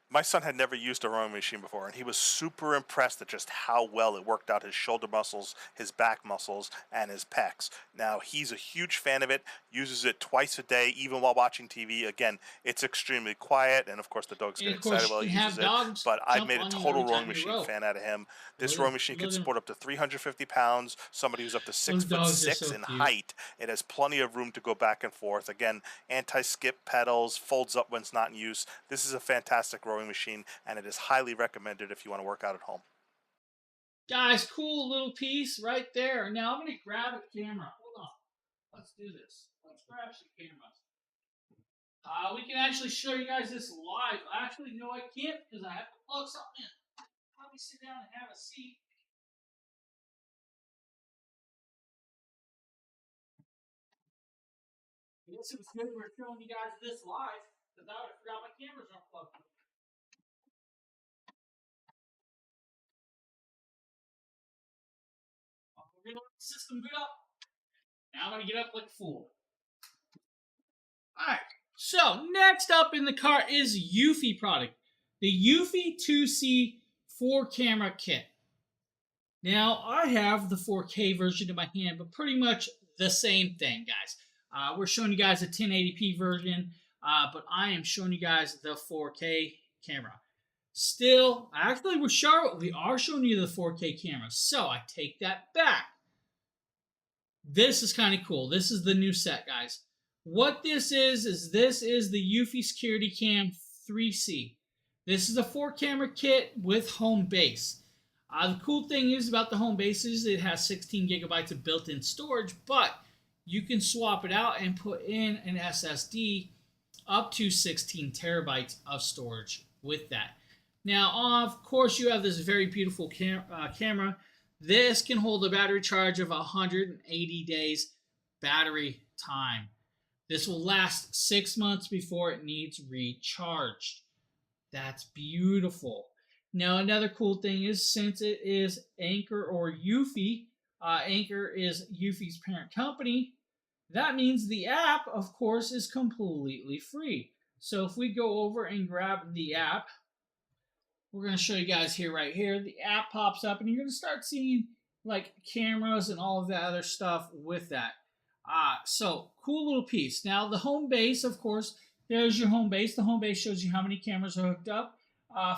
My son had never used a rowing machine before, and he was super impressed at just how well it worked out his shoulder muscles, his back muscles, and his pecs. Now, he's a huge fan of it, uses it twice a day, even while watching TV. Again, it's extremely quiet, and of course the dogs get excited while he uses it, but I made a total rowing machine fan out of him. This rowing machine can support up to 350 pounds, somebody who's up to 6'6" in height. It has plenty of room to go back and forth. Again, anti-skip pedals, folds up when it's not in use. This is a fantastic rowing machine, and it is highly recommended if you want to work out at home. Guys, cool little piece right there. Now I'm going to grab a camera. Hold on. Let's do this. Let's grab some cameras. We can actually show you guys this live. Actually, no, I can't because I have to plug something in. Let me sit down and have a seat. I guess it was good we're showing you guys this live because I would have forgot my cameras aren't plugged in. We're going to let the system boot up. Now I'm going to get up like a fool. Alright, so next up in the cart is Eufy product. The Eufy 2C 4-camera kit. Now, I have the 4K version in my hand, but pretty much the same thing, guys. We're showing you guys a 1080p version, but I am showing you guys the 4K camera. Still, actually, we are showing you the 4K camera, so I take that back. This is kind of cool. This is the new set, guys. What this is this is the Eufy Security Cam 3C. This is a 4-camera kit with home base. The cool thing is about the home base is it has 16 gigabytes of built-in storage, but you can swap it out and put in an SSD up to 16 terabytes of storage with that. Now, of course, you have this very beautiful camera. This can hold a battery charge of 180 days battery time. This will last 6 months before it needs recharged. That's beautiful. Now, another cool thing is since it is Anker or Eufy, Anker is Eufy's parent company, that means the app, of course, is completely free. So if we go over and grab the app, we're going to show you guys here, right here. The app pops up and you're going to start seeing like cameras and all of that other stuff with that. So cool little piece. Now the home base, of course, there's your home base. The home base shows you how many cameras are hooked up.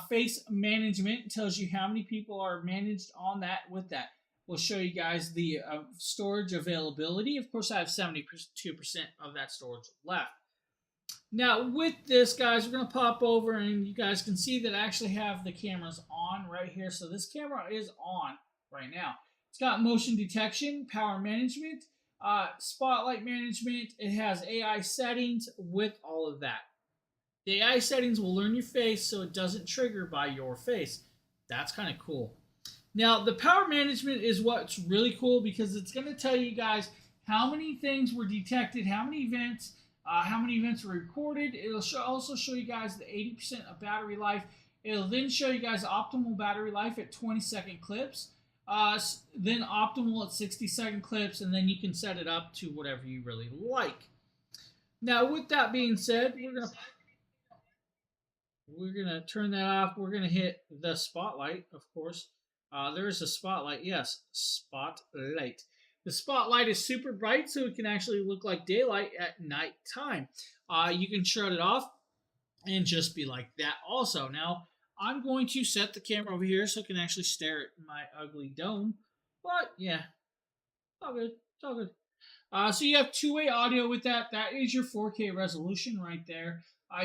Face management tells you how many people are managed on that with that. We'll show you guys the storage availability. Of course, I have 72% of that storage left. Now, with this, guys, we're going to pop over and you guys can see that I actually have the cameras on right here. So this camera is on right now. It's got motion detection, power management, spotlight management. It has AI settings with all of that. The AI settings will learn your face so it doesn't trigger by your face. That's kind of cool. Now, the power management is what's really cool because it's going to tell you guys how many things were detected, how many events were recorded. It'll also show you guys the 80% of battery life. It'll then show you guys optimal battery life at 20-second clips, then optimal at 60-second clips, and then you can set it up to whatever you really like. Now, with that being said, we're gonna turn that off. We're gonna hit the spotlight, of course. There is a spotlight. Yes, spotlight. The spotlight is super bright, so it can actually look like daylight at night time. You can shut it off and just be like that also. Now, I'm going to set the camera over here so it can actually stare at my ugly dome. But, yeah, it's all good. It's all good. So you have two-way audio with that. That is your 4K resolution right there.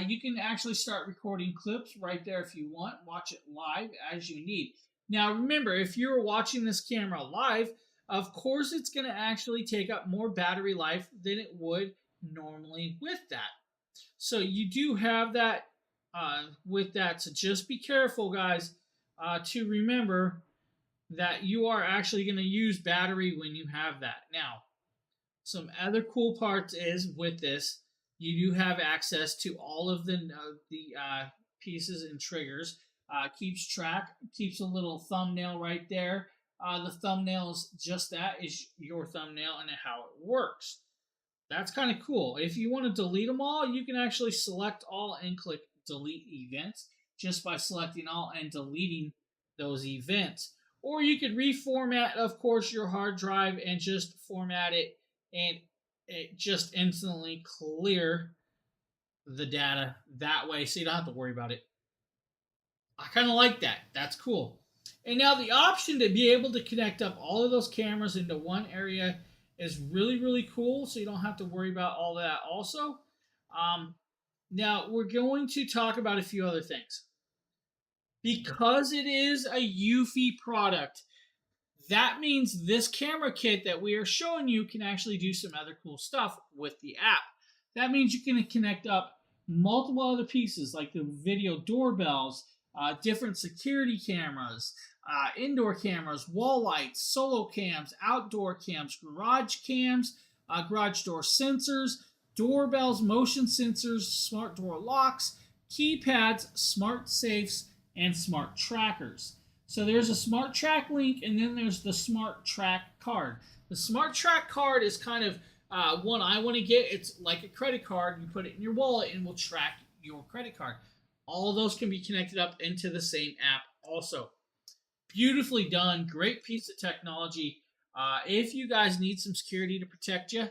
You can actually start recording clips right there if you want. Watch it live as you need. Now, remember, if you're watching this camera live, of course, it's going to actually take up more battery life than it would normally with that. So you do have that with that. So just be careful, guys, to remember that you are actually going to use battery when you have that. Now, some other cool parts is with this, you do have access to all of the pieces and triggers. Keeps track, keeps a little thumbnail right there. The thumbnail is just that, is your thumbnail and how it works. That's kind of cool. If you want to delete them all, you can actually select all and click delete events just by selecting all and deleting those events. Or you could reformat, of course, your hard drive and just format it and it just instantly clear the data that way so you don't have to worry about it. I kind of like that. That's cool. And now the option to be able to connect up all of those cameras into one area is really, really cool. So you don't have to worry about all that also. Now we're going to talk about a few other things. Because it is a Eufy product, that means this camera kit that we are showing you can actually do some other cool stuff with the app. That means you can connect up multiple other pieces like the video doorbells, different security cameras, indoor cameras, wall lights, solo cams, outdoor cams, garage cams, garage door sensors, doorbells, motion sensors, smart door locks, keypads, smart safes, and smart trackers. So there's a smart track link and then there's the smart track card. The Smart Track card is kind of one I want to get. It's like a credit card. You put it in your wallet and it will track your credit card. All of those can be connected up into the same app also. Beautifully done. Great piece of technology. If you guys need some security to protect you,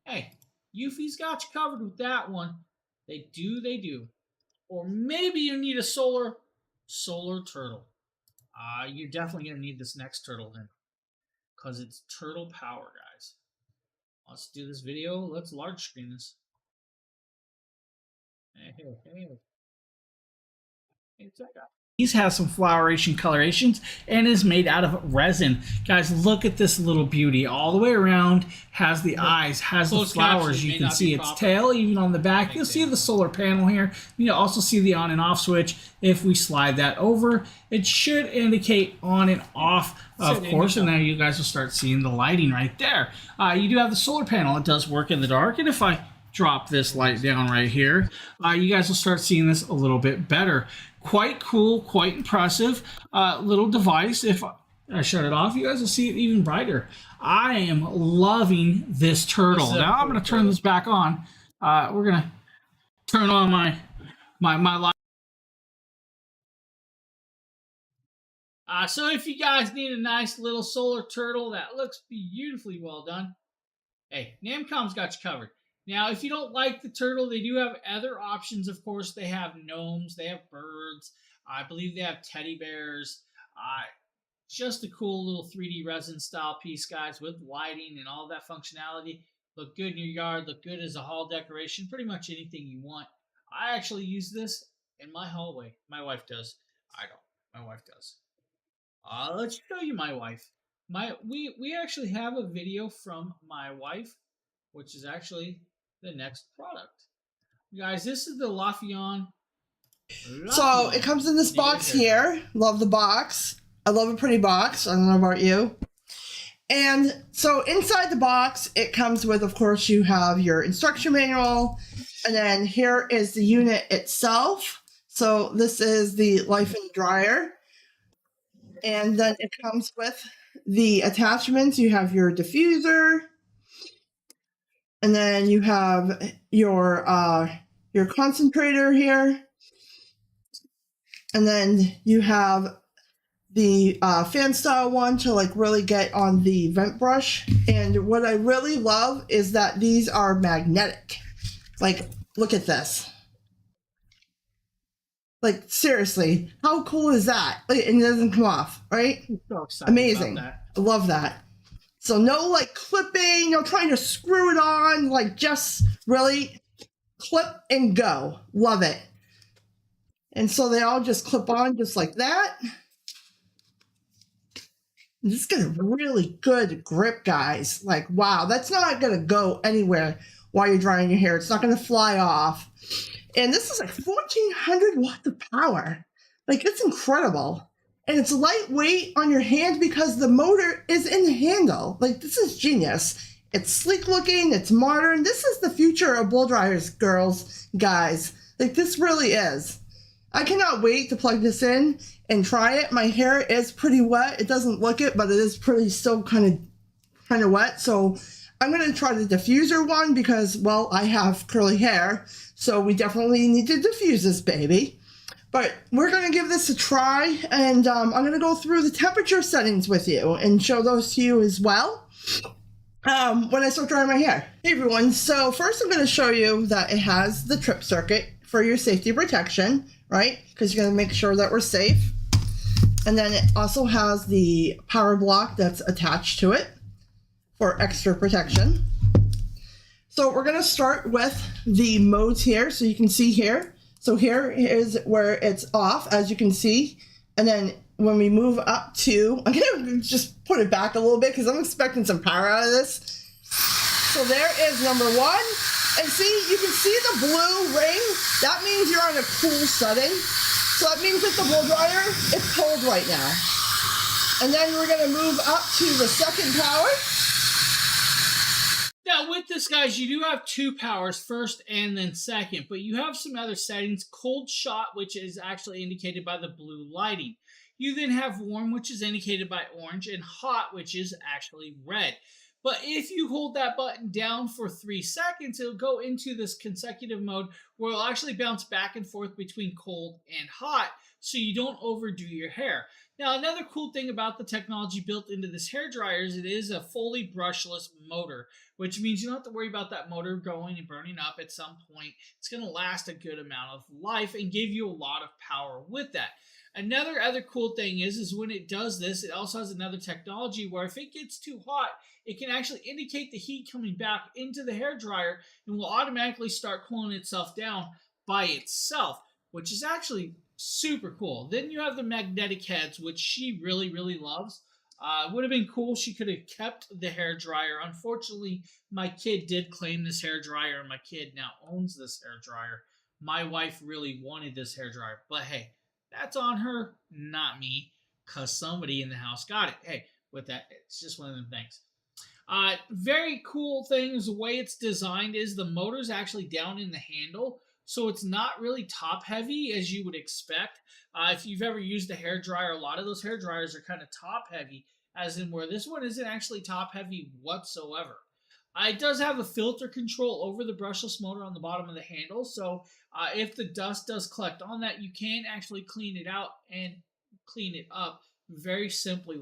hey, Eufy's got you covered with that one. They do. Or maybe you need a solar turtle. You're definitely going to need this next turtle then, because it's turtle power, guys. Let's do this video. Let's large screen this. Hey. Check out. These have some floweration colorations and is made out of resin. Guys, look at this little beauty. All the way around, has the eyes, has the flowers. You can see its tail even on the back. You'll see the solar panel here. You also see the on and off switch. If we slide that over, it should indicate on and off, of course, and now you guys will start seeing the lighting right there. You do have the solar panel. It does work in the dark, and if I drop this light down right here, you guys will start seeing this a little bit better. Quite cool, quite impressive little device. If I shut it off, you guys will see it even brighter. I am loving this turtle. Now I'm going to turn this back on. We're going to turn on my light. So if you guys need a nice little solar turtle that looks beautifully well done, hey, Namcom's got you covered. Now, if you don't like the turtle, they do have other options. Of course, they have gnomes, they have birds. I believe they have teddy bears. Just a cool little 3D resin style piece, guys, with lighting and all that functionality. Look good in your yard, look good as a hall decoration, pretty much anything you want. I actually use this in my hallway. My wife does. I don't. My wife does. Let's show you my wife. We actually have a video from my wife, which is actually the next product. Guys, this is the Lafyon. So it comes in this box here. Love the box. I love a pretty box. I don't know about you. And so inside the box, it comes with, of course, you have your instruction manual. And then here is the unit itself. So this is the Lifen dryer. And then it comes with the attachments. You have your diffuser. And then you have your concentrator here. And then you have the fan style one to like really get on the vent brush. And what I really love is that these are magnetic. Like, look at this. Like, seriously, how cool is that? Like, and it doesn't come off, right? So excited amazing. about that. I love that. So no like clipping, no trying to screw it on, like just really clip and go. Love it. And so they all just clip on just like that. This is got a really good grip, guys. Like, wow, that's not going to go anywhere while you're drying your hair. It's not going to fly off. And this is like 1,400 watts of power. Like, it's incredible. And it's lightweight on your hand because the motor is in the handle. Like, this is genius. It's sleek looking. It's modern. This is the future of blow dryers, girls, guys. Like, this really is. I cannot wait to plug this in and try it. My hair is pretty wet. It doesn't look it, but it is pretty still kind of wet. So I'm going to try the diffuser one because, well, I have curly hair. So we definitely need to diffuse this baby. But we're going to give this a try, and I'm going to go through the temperature settings with you and show those to you as well when I start drying my hair. Hey everyone, so first I'm going to show you that it has the trip circuit for your safety protection, right? Because you're going to make sure that we're safe. And then it also has the power block that's attached to it for extra protection. So we're going to start with the modes here, so you can see here. So here is where it's off, as you can see. And then when we move up to, I'm going to just put it back a little bit because I'm expecting some power out of this. So there is number one. And see, you can see the blue ring. That means you're on a cool setting. So that means that the blow dryer is cold right now. And then we're going to move up to the second power. Now, with this, guys, you do have two powers, first and then second, but you have some other settings. Cold shot, which is actually indicated by the blue lighting. You then have warm, which is indicated by orange, and hot, which is actually red. But if you hold that button down for 3 seconds, it'll go into this consecutive mode where it'll actually bounce back and forth between cold and hot so you don't overdo your hair. Now, another cool thing about the technology built into this hair dryer is it is a fully brushless motor, which means you don't have to worry about that motor going and burning up at some point. It's going to last a good amount of life and give you a lot of power with that. Another other cool thing is when it does this, it also has another technology where if it gets too hot, it can actually indicate the heat coming back into the hair dryer and will automatically start cooling itself down by itself, which is actually super cool. Then you have the magnetic heads, which she really, really loves. It would have been cool. She could have kept the hair dryer. Unfortunately, my kid did claim this hair dryer, and my kid now owns this hair dryer. My wife really wanted this hair dryer, but hey, that's on her, not me, because somebody in the house got it. Hey, with that, it's just one of them things. Very cool things. The way it's designed is the motor's actually down in the handle, so it's not really top heavy as you would expect. If you've ever used a hair dryer, a lot of those hair dryers are kind of top heavy, as in where this one isn't actually top heavy whatsoever. It does have a filter control over the brushless motor on the bottom of the handle, so if the dust does collect on that, you can actually clean it out and clean it up very simply,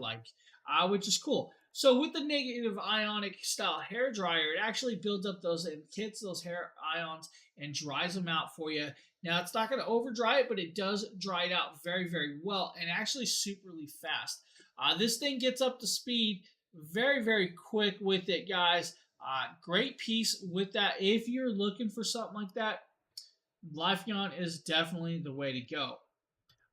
which is cool. So with the negative ionic style hair dryer, it actually builds up those and kits those hair ions and dries them out for you. Now, it's not going to over dry it, but it does dry it out very, very well and actually superly fast. This thing gets up to speed very, very quick with it, guys. Great piece with that. If you're looking for something like that, Lifeon is definitely the way to go.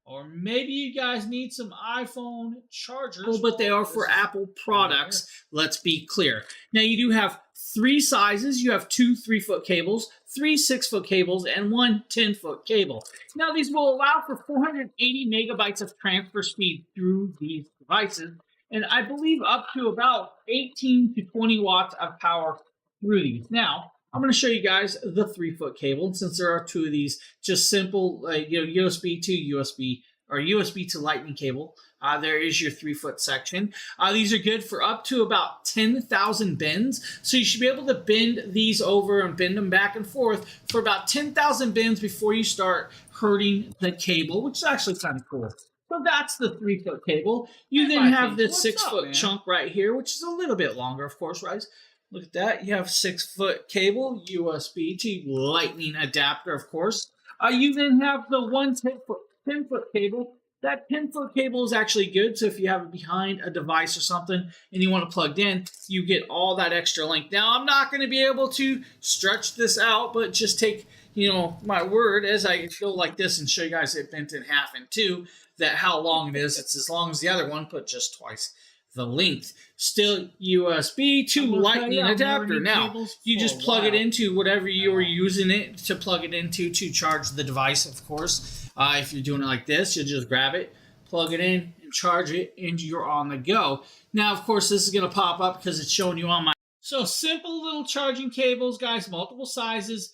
Or maybe you guys need some iPhone chargers. But they are for Apple products, let's be clear. Now, you do have 3 sizes. You have 2 3-foot cables, 3 6-foot cables, and 1 10-foot cable. Now, these will allow for 480 megabytes of transfer speed through these devices, and I believe up to about 18 to 20 watts of power through these. Now, I'm going to show you guys the 3-foot cable. And since there are 2 of these, just simple, USB to USB or USB to Lightning cable. There is your 3-foot section. These are good for up to about 10,000 bends. So you should be able to bend these over and bend them back and forth for about 10,000 bends before you start hurting the cable, which is actually kind of cool. So that's the 3-foot cable. You then have this 6-foot chunk right here, which is a little bit longer, of course, right? Look at that. You have 6-foot cable, USB to Lightning adapter, of course. You then have the 1 10-foot cable. That 10-foot cable is actually good. So if you have it behind a device or something and you want it plugged in, you get all that extra length. Now, I'm not going to be able to stretch this out, but just take, my word as I go like this and show you guys it bent in half in 2, that how long it is. It's as long as the other one, but just twice the length. Still USB to Lightning adapter. Now, you just plug it into whatever you're using it to plug it into to charge the device, of course. If you're doing it like this, you'll just grab it, plug it in, and charge it, and you're on the go. Now, of course, this is going to pop up because it's showing you on my... So, simple little charging cables, guys, multiple sizes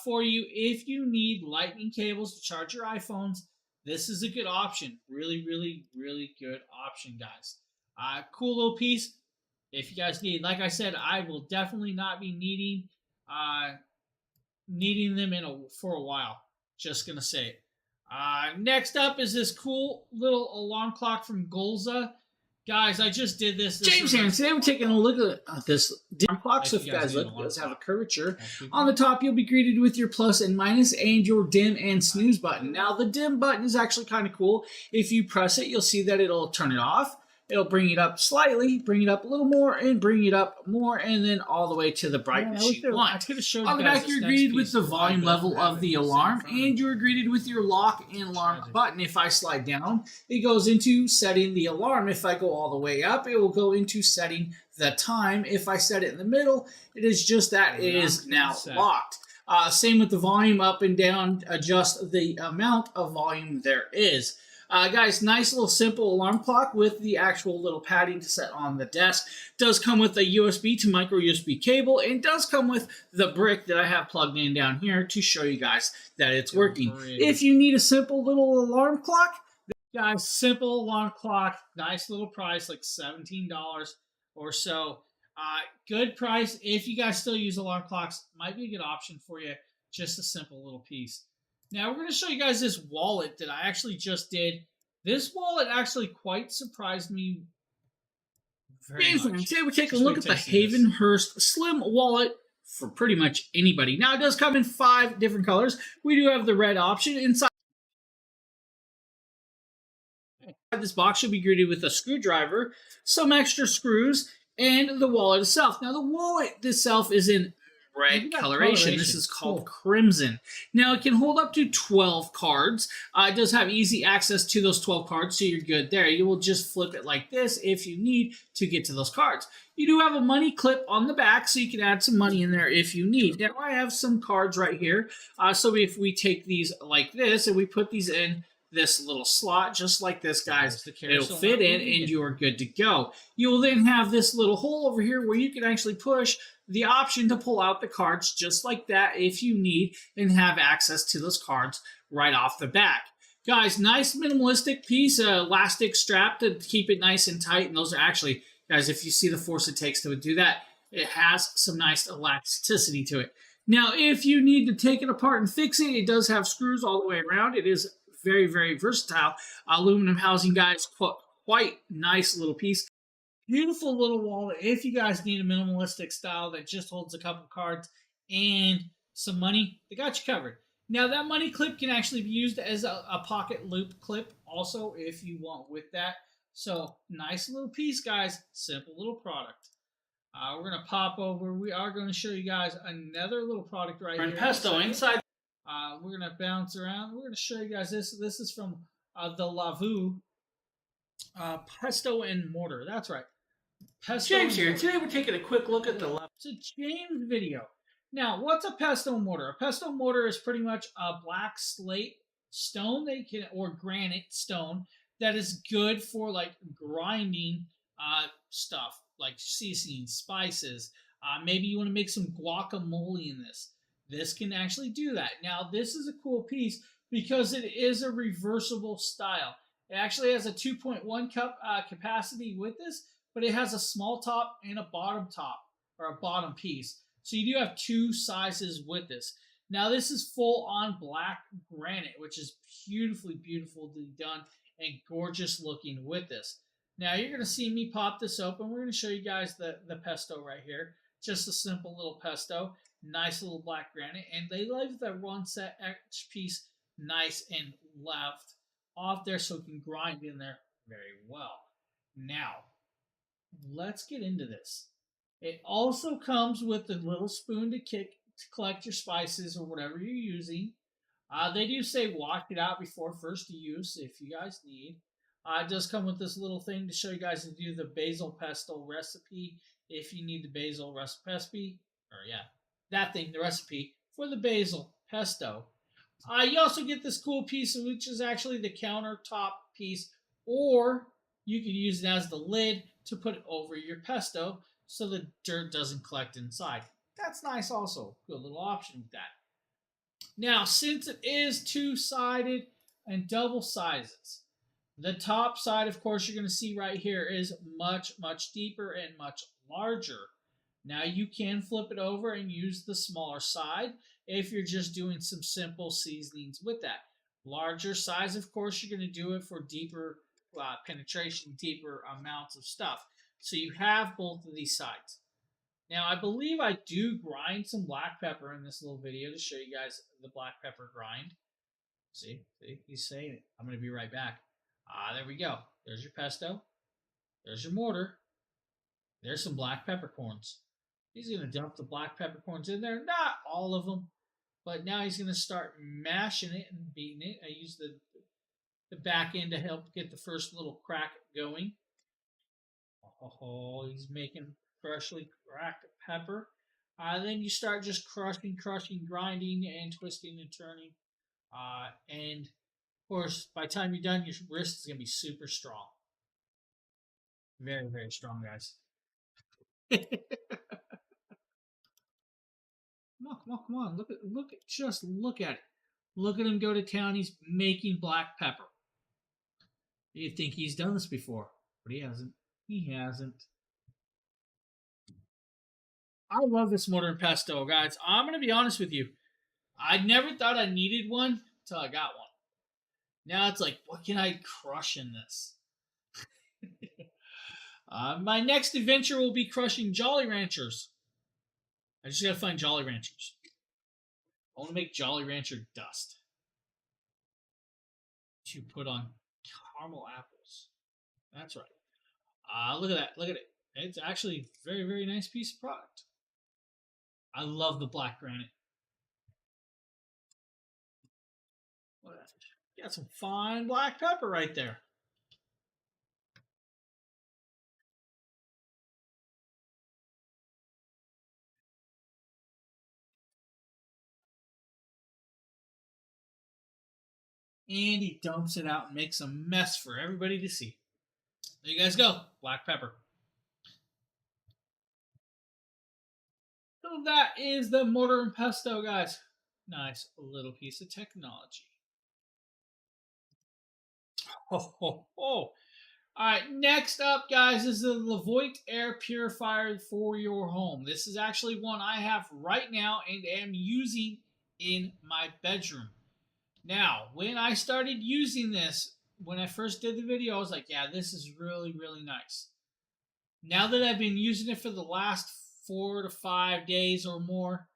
for you. If you need Lightning cables to charge your iPhones, this is a good option. Really, really, really good option, guys. Cool little piece. If you guys need, like I said, I will definitely not be needing them for a while. Just gonna say it. Next up is this cool little alarm clock from Golza. Guys, I just did this. James here, and today we're taking a look at this alarm clock. So if you guys look, it does have a curvature. On the top, you'll be greeted with your plus and minus and your dim and snooze button. Now, the dim button is actually kind of cool. If you press it, you'll see that it'll turn it off. It'll bring it up slightly, bring it up a little more, and bring it up more, and then all the way to the brightness you want. On the back, you're greeted with the volume level of the alarm, and you're greeted with your lock and alarm button. If I slide down, it goes into setting the alarm. If I go all the way up, it will go into setting the time. If I set it in the middle, it is just that it is now locked. Same with the volume up and down, adjust the amount of volume there is. Guys, nice little simple alarm clock with the actual little padding to set on the desk. Does come with a USB to micro USB cable, and does come with the brick that I have plugged in down here to show you guys that it's working. If you need a simple little alarm clock, guys, simple alarm clock, nice little price, like $17 or so. Good price. If you guys still use alarm clocks, might be a good option for you. Just a simple little piece. Now we're going to show you guys this wallet that I actually just did. This wallet actually quite surprised me very much. Today we're taking a Just look wait at the till you see this. Havenhurst Slim Wallet for pretty much anybody. Now it does come in 5 different colors. We do have the red option. Inside this box should be greeted with a screwdriver, some extra screws, and the wallet itself. Now the wallet itself is in red coloration. This is called Crimson. Now it can hold up to 12 cards. It does have easy access to those 12 cards, so you're good there. You will just flip it like this if you need to get to those cards. You do have a money clip on the back, so you can add some money in there if you need. Now I have some cards right here. So if we take these like this and we put these in this little slot, just like this, guys, it'll fit in and you are good to go. You will then have this little hole over here where you can actually push the option to pull out the cards just like that if you need and have access to those cards right off the back. Guys, nice minimalistic piece, elastic strap to keep it nice and tight. And those are actually, guys, if you see the force it takes to do that, it has some nice elasticity to it. Now, if you need to take it apart and fix it, it does have screws all the way around. It is very, very versatile. Aluminum housing, guys, quite nice little piece. Beautiful little wallet if you guys need a minimalistic style that just holds a couple cards and some money. They got you covered. Now that money clip can actually be used as a pocket loop clip also if you want with that. So nice little piece, guys. Simple little product. We're going to pop over. We are going to show you guys another little product right here. Pesto inside. We're going to bounce around. We're going to show you guys this. This is from the Lavu Pesto and Mortar. That's right. Pesto James here. Today we're taking a quick look at the left. It's a James video. Now, what's a pesto mortar? A pesto mortar is pretty much a black slate stone that you can, or granite stone that is good for like grinding stuff like seasoning, spices. Maybe you want to make some guacamole in this. This can actually do that. Now, this is a cool piece because it is a reversible style. It actually has a 2.1 cup capacity with this, but it has a small top and a bottom top, or a bottom piece. So you do have 2 sizes with this. Now, this is full on black granite, which is beautifully done and gorgeous looking with this. Now, you're going to see me pop this open. We're going to show you guys the pesto right here. Just a simple little pesto. Nice little black granite. And they leave that one set each piece nice and left off there so it can grind in there very well. Now, let's get into this. It also comes with a little spoon to collect your spices or whatever you're using. They do say wash it out before first use if you guys need. It does come with this little thing to show you guys to do the basil pesto recipe if you need the basil recipe. The recipe for the basil pesto. You also get this cool piece, which is actually the countertop piece, or you can use it as the lid to put it over your pesto so the dirt doesn't collect inside. That's nice also. Good little option with that. Now, since it is 2-sided and double sizes, the top side, of course, you're going to see right here is much deeper and much larger. Now, you can flip it over and use the smaller side if you're just doing some simple seasonings with that. Larger size, of course, you're going to do it for deeper penetration, deeper amounts of stuff. So you have both of these sides. Now, I believe I do grind some black pepper in this little video to show you guys the black pepper grind. See, he's saying it. I'm going to be right back. There we go. There's your pesto. There's your mortar. There's some black peppercorns. He's going to dump the black peppercorns in there. Not all of them, but now he's going to start mashing it and beating it. I use the back end to help get the first little crack going. Oh, he's making freshly cracked pepper. Then you start just crushing, grinding, and twisting and turning. And of course, by the time you're done, your wrist is going to be super strong. Very, very strong, guys. Come on. Look at it. Look at him go to town. He's making black pepper. You think he's done this before, but he hasn't. I love this mortar and pestle, guys. I'm going to be honest with you. I never thought I needed one until I got one. Now it's like, what can I crush in this? My next adventure will be crushing Jolly Ranchers. I just got to find Jolly Ranchers. I want to make Jolly Rancher dust to put on caramel apples. That's right. Look at that. Look at it. It's actually a very, very nice piece of product. I love the black granite. Got some fine black pepper right there. And he dumps it out and makes a mess for everybody to see. There you guys go. Black pepper. So that is the mortar and pestle, guys. Nice little piece of technology. Ho, ho, ho. All right, next up, guys, is the Levoit air purifier for your home. This is actually one I have right now and am using in my bedroom. Now, when I started using this, when I first did the video, I was like, yeah, this is really, really nice. Now that I've been using it for the last 4 to 5 days or more,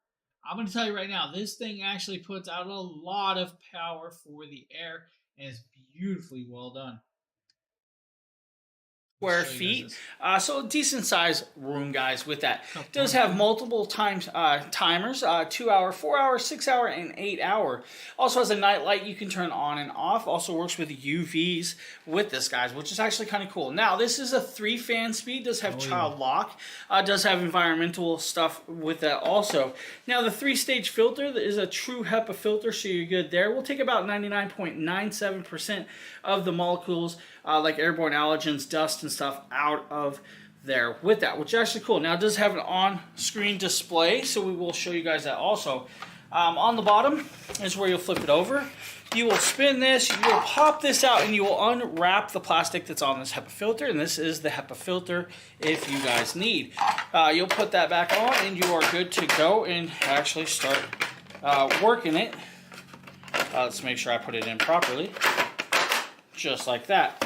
I'm going to tell you right now, this thing actually puts out a lot of power for the air and is beautifully well done. Square feet. So decent size room, guys, with that. Does have multiple timers, 2 hour, 4 hour, 6 hour, and 8 hour. Also has a night light you can turn on and off. Also works with UVs with this, guys, which is actually kind of cool. Now, this is a 3-fan speed. Does have child lock. Does have environmental stuff with that also. Now, the 3-stage filter is a true HEPA filter, so you're good there. We'll take about 99.97% of the molecules, like airborne allergens, dust, and stuff out of there with that, which is actually cool. Now, it does have an on-screen display, so we will show you guys that also. On the bottom is where you'll flip it over. You will spin this, you will pop this out, and you will unwrap the plastic that's on this HEPA filter, and this is the HEPA filter if you guys need. You'll put that back on, and you are good to go and actually start working it. Let's make sure I put it in properly. Just like that.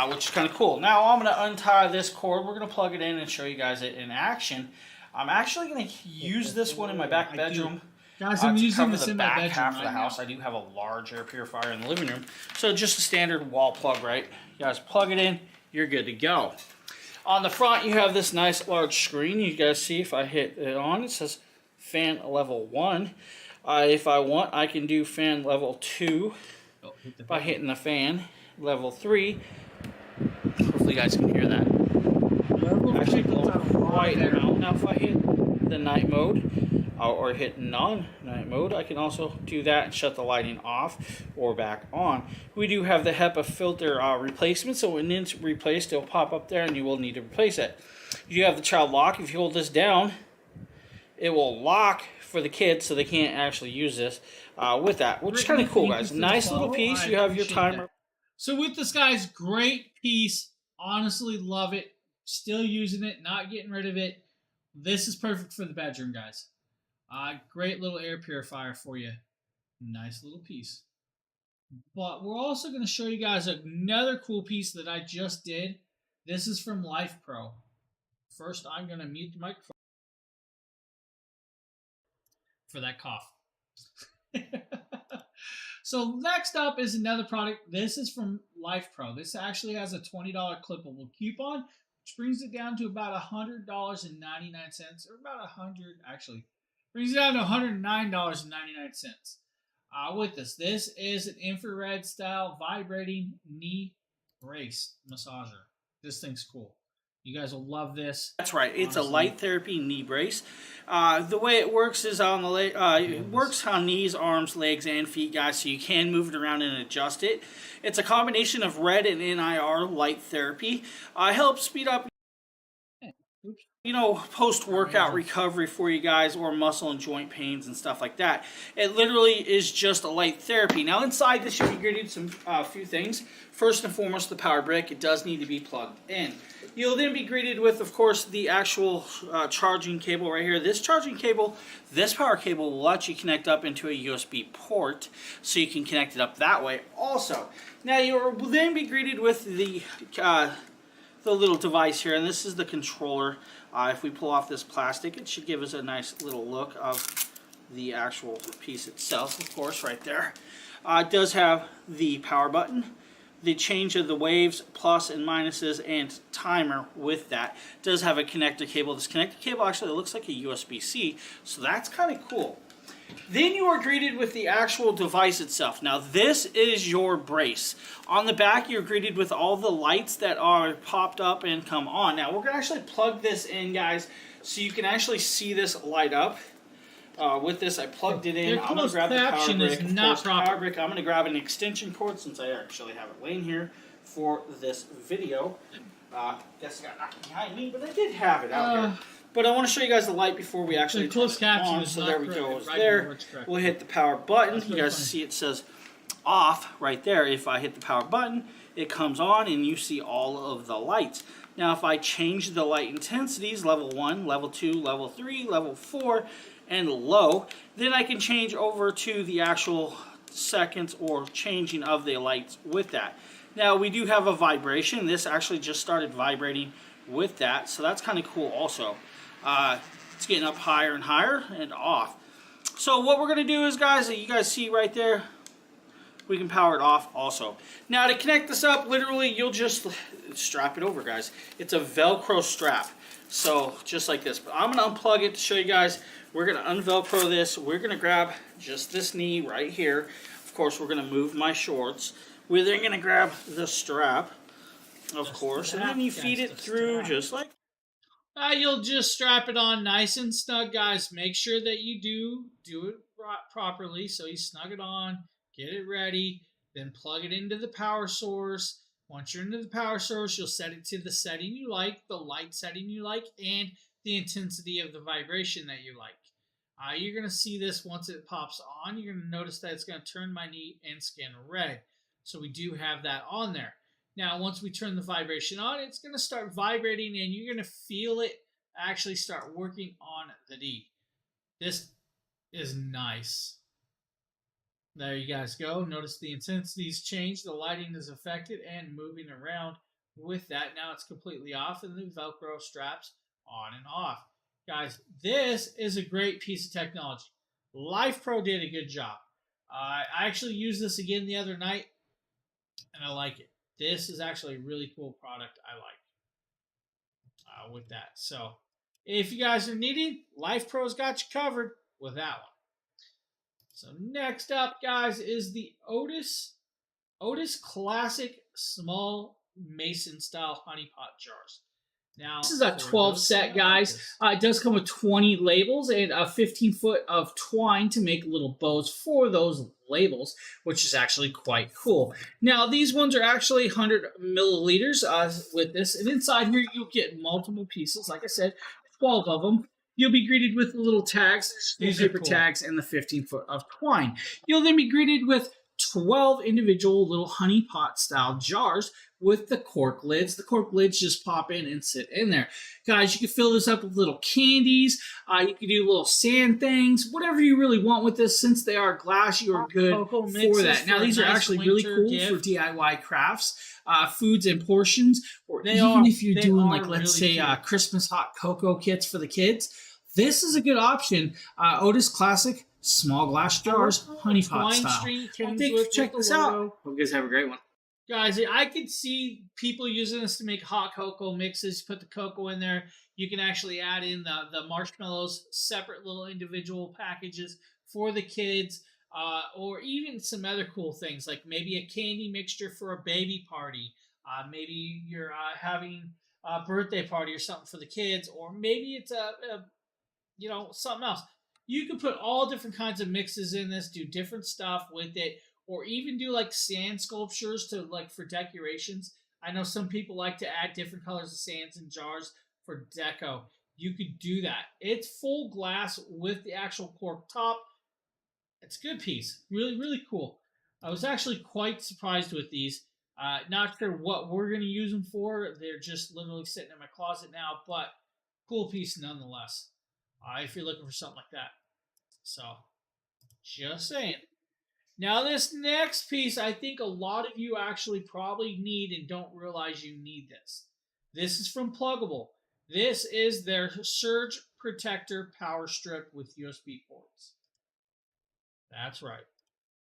Which is kind of cool. Now I'm going to untie this cord. We're going to plug it in and show you guys it in action. I'm actually going to use this one in my back bedroom. Guys, I'm using this the in my back bedroom half of the right house. now. I do have a large air purifier in the living room. So just a standard wall plug, right? You guys plug it in, you're good to go. On the front, you have this nice large screen. You guys see if I hit it on, it says fan level 1. If I want, I can do fan level 2 by hitting the fan. Level 3. Hopefully you guys can hear that. Actually quite loud. Now if I hit the night mode or hit non-night mode, I can also do that and shut the lighting off or back on. We do have the HEPA filter replacement, so when it's replaced, it'll pop up there and you will need to replace it. You do have the child lock. If you hold this down, it will lock for the kids so they can't actually use this with that, which is kind of cool, guys. Nice little piece. You have your timer. So with this, guys, great piece. Honestly, love it. Still using it, not getting rid of it. This is perfect for the bedroom, guys. Great little air purifier for you. Nice little piece. But we're also going to show you guys another cool piece that I just did. This is from Life Pro. First, I'm going to mute the microphone for that cough. So next up is another product. This is from Life Pro. This actually has a $20 clippable coupon, which brings it down to about $100.99, or about 100 actually. Brings it down to $109.99. With this is an infrared style vibrating knee brace massager. This thing's cool. You guys will love this. That's right. It's honestly a light therapy knee brace. The way it works is on the it works on knees, arms, legs, and feet, guys. So you can move it around and adjust it. It's a combination of red and NIR light therapy. Helps speed up. post-workout recovery for you guys, or muscle and joint pains and stuff like that. It literally is just a light therapy. Now inside this, you'll be greeted some few things. First and foremost, the power brick. It does need to be plugged in. You'll then be greeted with, of course, the actual charging cable right here. This charging cable, this power cable will let you connect up into a USB port, so you can connect it up that way also. Now you'll then be greeted with the little device here, and this is the controller. If we pull off this plastic, it should give us a nice little look of the actual piece itself, of course, right there. It does have the power button, the change of the waves, plus and minuses, and timer with that. It does have a connector cable. This connector cable actually looks like a USB-C, so that's kind of cool. Then you are greeted with the actual device itself. Now this is your brace. On the back you're greeted with all the lights that are popped up and come on. Now we're going to actually plug this in, guys, so you can actually see this light up. With this I plugged it in. I'm going to grab the power brick. I'm going to grab an extension cord since I actually have it laying here for this video. Guess I got knocked behind me, but I did have it out here. But I want to show you guys the light before we actually turn it on. So there we go. There. We'll hit the power button. You guys see it says off right there. If I hit the power button, it comes on and you see all of the lights. Now if I change the light intensities, level 1, level 2, level 3, level 4, and low, then I can change over to the actual seconds or changing of the lights with that. Now we do have a vibration. This actually just started vibrating with that, so that's kind of cool also. It's getting up higher and higher and off. So what we're going to do is, guys, you guys see right there, we can power it off also. Now to connect this up, literally you'll just strap it over, guys. It's a Velcro strap, so just like this. But I'm going to unplug it to show you guys. We're going to unvelcro this. We're going to grab just this knee right here. Of course, we're going to move my shorts. We're then going to grab the strap, of course, and then you feed it through just like. You'll just strap it on nice and snug, guys. Make sure that you do it properly. So you snug it on, get it ready, then plug it into the power source. Once you're into the power source, you'll set it to the setting you like, the light setting you like, and the intensity of the vibration that you like. You're going to see this once it pops on. You're going to notice that it's going to turn my knee and skin red. So we do have that on there. Now, once we turn the vibration on, it's going to start vibrating, and you're going to feel it actually start working on the knee. This is nice. There you guys go. Notice the intensity's changed, the lighting is affected, and moving around with that. Now it's completely off, and the Velcro straps on and off. Guys, this is a great piece of technology. LifePro did a good job. I actually used this again the other night, and I like it. This is actually a really cool product I like with that. So if you guys are needing, LifePro's got you covered with that one. So next up, guys, is the Otis Classic Small Mason Style Honey Pot Jars. Now, this is a 12 set, guys. It does come with 20 labels and a 15 foot of twine to make little bows for those labels, which is actually quite cool. Now, these ones are actually 100 milliliters with this. And inside here, you'll get multiple pieces. Like I said, 12 of them. You'll be greeted with little tags, newspaper tags, and the 15 foot of twine. You'll then be greeted with 12 individual little honey pot style jars with the cork lids. The cork lids just pop in and sit in there. Guys, you can fill this up with little candies. You can do little sand things, whatever you really want with this. Since they are glass, you are good for that. Now, these are actually really cool for DIY crafts, foods and portions, or even if you're doing, like, let's say, Christmas hot cocoa kits for the kids. This is a good option. Otis Classic Small Glass Jars, Honey Pot style. Check this out. Hope you guys have a great one. Guys, I could see people using this to make hot cocoa mixes. Put the cocoa in there. You can actually add in the marshmallows, separate little individual packages for the kids, or even some other cool things, like maybe a candy mixture for a baby party. Maybe you're having a birthday party or something for the kids, or maybe it's something else. You can put all different kinds of mixes in this, do different stuff with it, or even do like sand sculptures for decorations. I know some people like to add different colors of sands in jars for deco, you could do that. It's full glass with the actual cork top. It's a good piece. Really, really cool. I was actually quite surprised with these. Not sure what we're going to use them for. They're just literally sitting in my closet now, but cool piece nonetheless. If you're looking for something like that. So, just saying. Now, this next piece, I think a lot of you actually probably need and don't realize you need this. This is from Pluggable. This is their Surge Protector Power Strip with USB ports. That's right.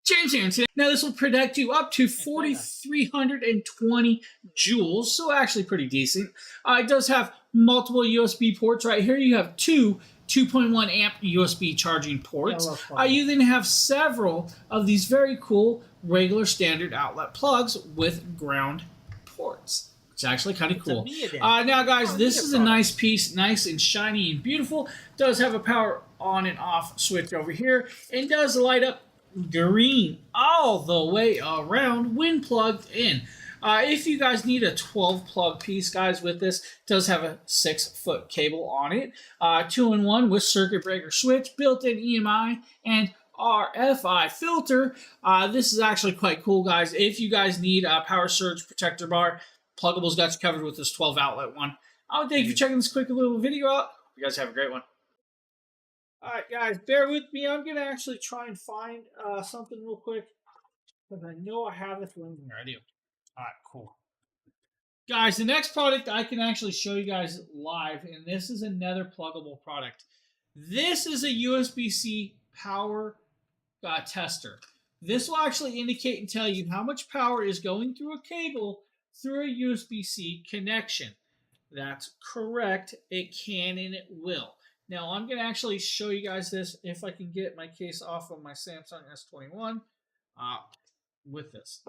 James here. Now, this will protect you up to 4,320 joules, so actually pretty decent. It does have multiple USB ports right here. You have two 2.1 amp USB charging ports. You then have several of these very cool regular standard outlet plugs with ground ports. It's actually kind of cool. Now, guys, this is a nice piece, nice and shiny and beautiful. Does have a power on and off switch over here, and does light up green all the way around when plugged in. If you guys need a 12 plug piece, guys, with this, it does have a 6-foot cable on it. 2-in-1 with circuit breaker switch, built-in EMI, and RFI filter. This is actually quite cool, guys. If you guys need a power surge protector bar, Pluggable's got you covered with this 12 outlet one. Thank you for checking this quick little video out. You guys have a great one. Alright, guys, bear with me. I'm going to actually try and find something real quick, because I know I have this one here. I do. Alright, cool. Guys, the next product I can actually show you guys live, and this is another Pluggable product. This is a USB-C power tester. This will actually indicate and tell you how much power is going through a cable through a USB-C connection. That's correct. It can and it will. Now, I'm going to actually show you guys this if I can get my case off of my Samsung S21 with this.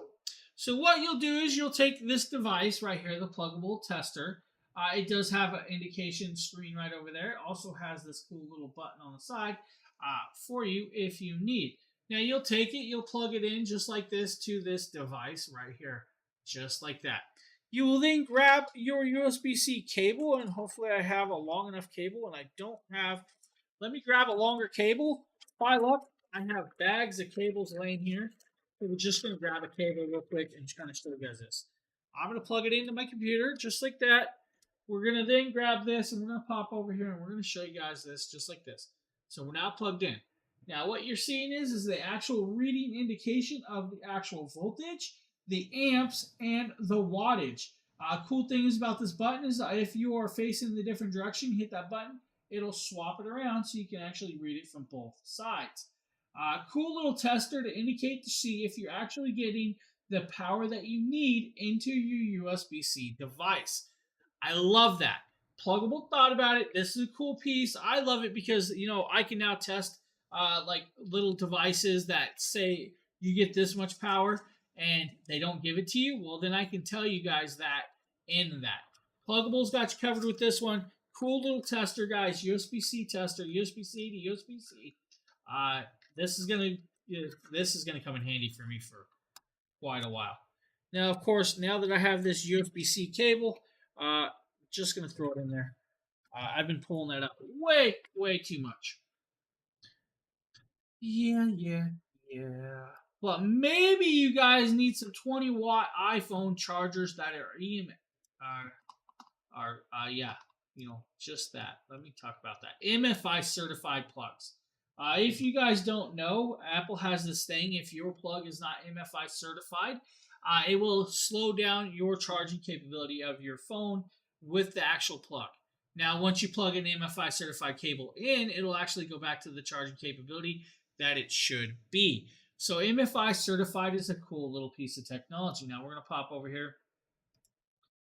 So what you'll do is you'll take this device right here, the Pluggable tester. It does have an indication screen right over there. It also has this cool little button on the side for you if you need. Now, you'll take it, you'll plug it in just like this to this device right here, just like that. You will then grab your USB-C cable, and hopefully I have a long enough cable, and I don't have... Let me grab a longer cable. By luck, I have bags of cables laying here. So we're just going to grab a cable real quick and just kind of show you guys this. I'm going to plug it into my computer, just like that. We're going to then grab this, and we're going to pop over here, and we're going to show you guys this, just like this. So we're now plugged in. Now, what you're seeing is the actual reading indication of the actual voltage, the amps, and the wattage. Cool thing is about this button is if you are facing the different direction, you hit that button, it'll swap it around so you can actually read it from both sides. Cool little tester to indicate to see if you're actually getting the power that you need into your USB-C device. I love that. Pluggable thought about it. This is a cool piece. I love it because, you know, I can now test like little devices that say you get this much power and they don't give it to you. Well, then I can tell you guys that in that. Pluggable's got you covered with this one. Cool little tester, guys. USB-C tester, USB-C to USB-C. This is gonna come in handy for me for quite a while. Now, of course, now that I have this USB-C cable, just gonna throw it in there. I've been pulling that up way too much. Yeah. But maybe you guys need some 20-watt iPhone chargers that are just that. Let me talk about that. MFI certified plugs. If you guys don't know, Apple has this thing. If your plug is not MFI certified, it will slow down your charging capability of your phone with the actual plug. Now, once you plug an MFI certified cable in, it'll actually go back to the charging capability that it should be. So MFI certified is a cool little piece of technology. Now we're going to pop over here.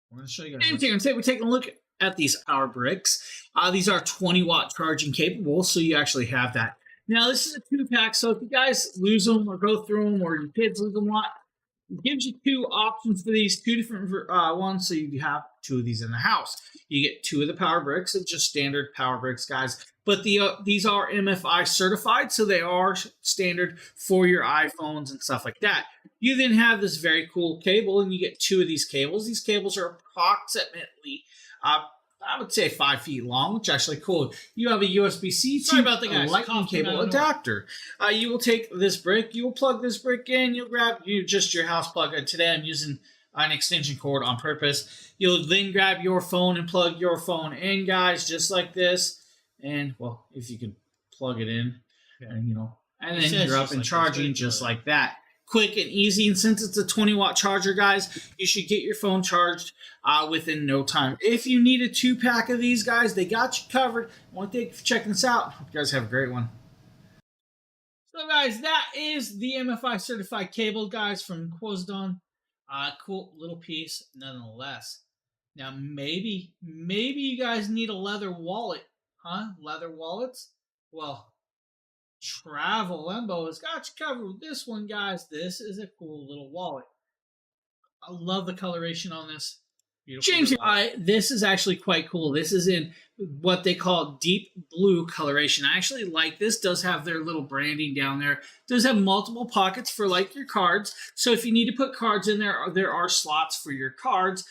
We're going to show you guys. Today we're taking a look at these power bricks. These are 20-watt charging capable, so you actually have that. Now this is a 2-pack, so if you guys lose them or go through them or your kids lose them a lot, it gives you 2 options for these, 2 different ones, so you have 2 of these in the house. You get 2 of the power bricks, it's just standard power bricks, guys. But these are MFI certified, so they are standard for your iPhones and stuff like that. You then have this very cool cable, and you get 2 of these cables. These cables are approximately I would say 5 feet long, which is actually cool. You have a USB-C Sorry to about the guys. lightning Coughing cable out of nowhere. adapter. You will take this brick, you will plug this brick in, you'll grab just your house plug. Today I'm using an extension cord on purpose. You'll then grab your phone and plug your phone in, guys, just like this. And, well, if you can plug it in, and, and then says you're up just and like charging this, just like that. Quick and easy, and since it's a 20-watt charger, guys, you should get your phone charged within no time. If you need a 2-pack of these, guys, they got you covered. I want to thank you for checking this out. Hope you guys have a great one. So, guys, that is the MFI certified cable, guys, from Quozdon. Cool little piece, nonetheless. Now, maybe you guys need a leather wallet, huh? Leather wallets? Well, Travel Lembo has got you covered with this one, guys. This is a cool little wallet. I love the coloration on this. Beautiful. James, This is actually quite cool. This is in what they call deep blue coloration. I actually like this. Does have their little branding down there. Does have multiple pockets for like your cards. So if you need to put cards in there are slots for your cards.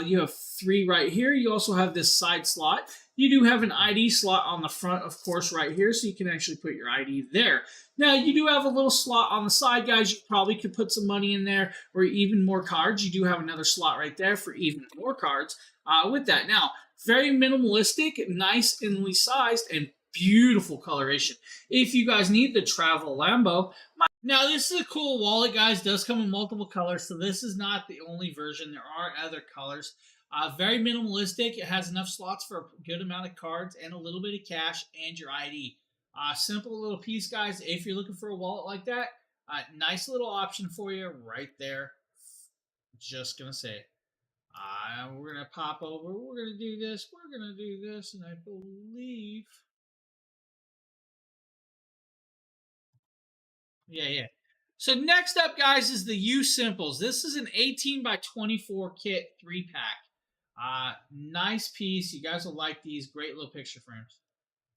You have 3 right here. You also have this side slot. You do have an ID slot on the front, of course, right here, so you can actually put your ID there. Now, you do have a little slot on the side, guys. You probably could put some money in there or even more cards. You do have another slot right there for even more cards with that. Now, very minimalistic, nicely sized, and beautiful coloration. If you guys need the Travel Lambo. Now, this is a cool wallet, guys. It does come in multiple colors, so this is not the only version. There are other colors. Very minimalistic. It has enough slots for a good amount of cards and a little bit of cash and your ID. Simple little piece, guys. If you're looking for a wallet like that, nice little option for you right there. Just going to say, we're going to pop over. We're going to do this. We're going to do this. And I believe... Yeah. So next up, guys, is the U Simples. This is an 18 by 24 kit 3-pack. Nice piece. You guys will like these. Great little picture frames.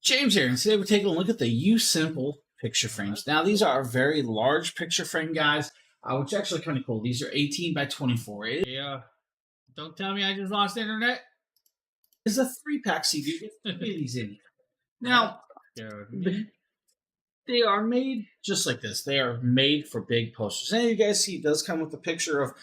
James here, and today we're taking a look at the U Simple picture frames. Now, these are very large picture frame, guys, which is actually kind of cool. These are 18 by 24. Yeah. Don't tell me I just lost internet. It's a 3-pack, so you get 3 of these in. Now, they are made just like this. They are made for big posters. And you guys see it does come with a picture of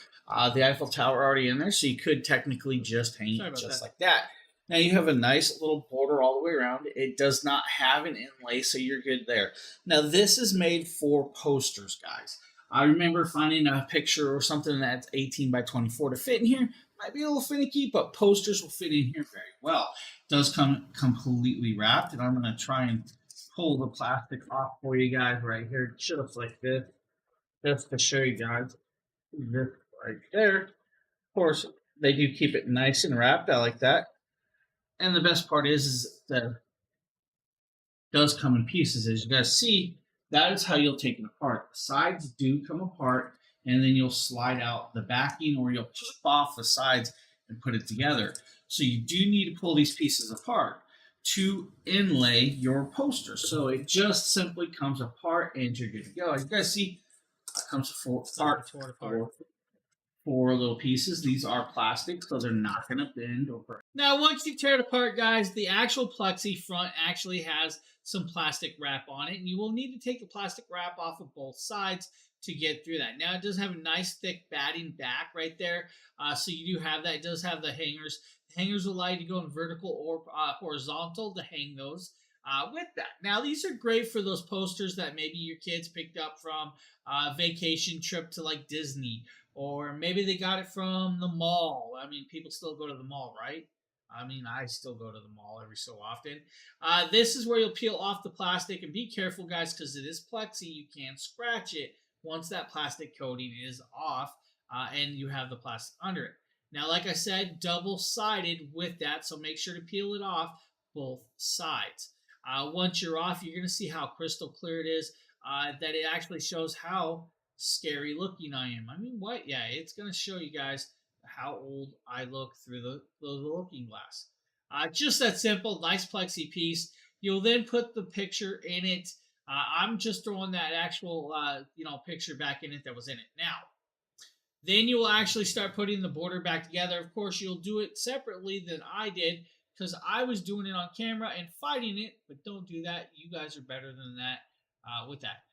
the Eiffel Tower already in there, so you could technically just hang it just like that. Now you have a nice little border all the way around. It does not have an inlay, so you're good there. Now this is made for posters, guys. I remember finding a picture or something that's 18 by 24 to fit in here. Might be a little finicky, but posters will fit in here very well. It does come completely wrapped, and I'm going to try and pull the plastic off for you guys right here, just like this, just to show you guys this right there. Of course, they do keep it nice and wrapped. I like that. And the best part is that it does come in pieces. As you guys see, that is how you'll take it apart. The sides do come apart, and then you'll slide out the backing, or you'll pop off the sides and put it together. So you do need to pull these pieces apart to inlay your poster. So it just simply comes apart and you're good to go. As you guys see, it comes apart. 4 little pieces. These are plastic, so they're not going to bend or break. Now, once you tear it apart, guys, the actual plexi front actually has some plastic wrap on it, and you will need to take the plastic wrap off of both sides to get through that. Now, it does have a nice thick batting back right there, so you do have that. It does have the hangers. The hangers will allow you to go in vertical or horizontal to hang those with that. Now, these are great for those posters that maybe your kids picked up from a vacation trip to like Disney, or maybe they got it from the mall. I mean, people still go to the mall, right? I mean, I still go to the mall every so often. This is where you'll peel off the plastic, and be careful, guys, because it is plexi. You can scratch it once that plastic coating is off and you have the plastic under it. Now, like I said, double-sided with that, so make sure to peel it off both sides. Once you're off, you're going to see how crystal clear it is, that it actually shows how scary looking I am. I mean, what? Yeah, it's going to show you guys how old I look through the looking glass. Just that simple, nice plexi piece. You'll then put the picture in it. I'm just throwing that actual, picture back in it that was in it. Now, then you will actually start putting the border back together. Of course, you'll do it separately than I did because I was doing it on camera and fighting it, but don't do that. You guys are better than that with that.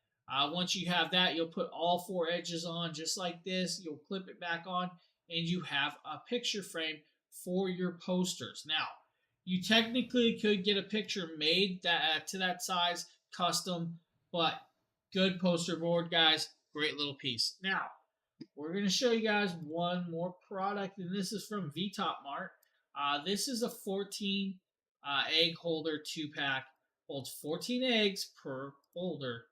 Once you have that, you'll put all 4 edges on just like this. You'll clip it back on, and you have a picture frame for your posters. Now, you technically could get a picture made to that size, custom, but good poster board, guys. Great little piece. Now, we're going to show you guys one more product, and this is from VTop Mart. This is a 14 egg holder 2-pack. Holds 14 eggs per holder.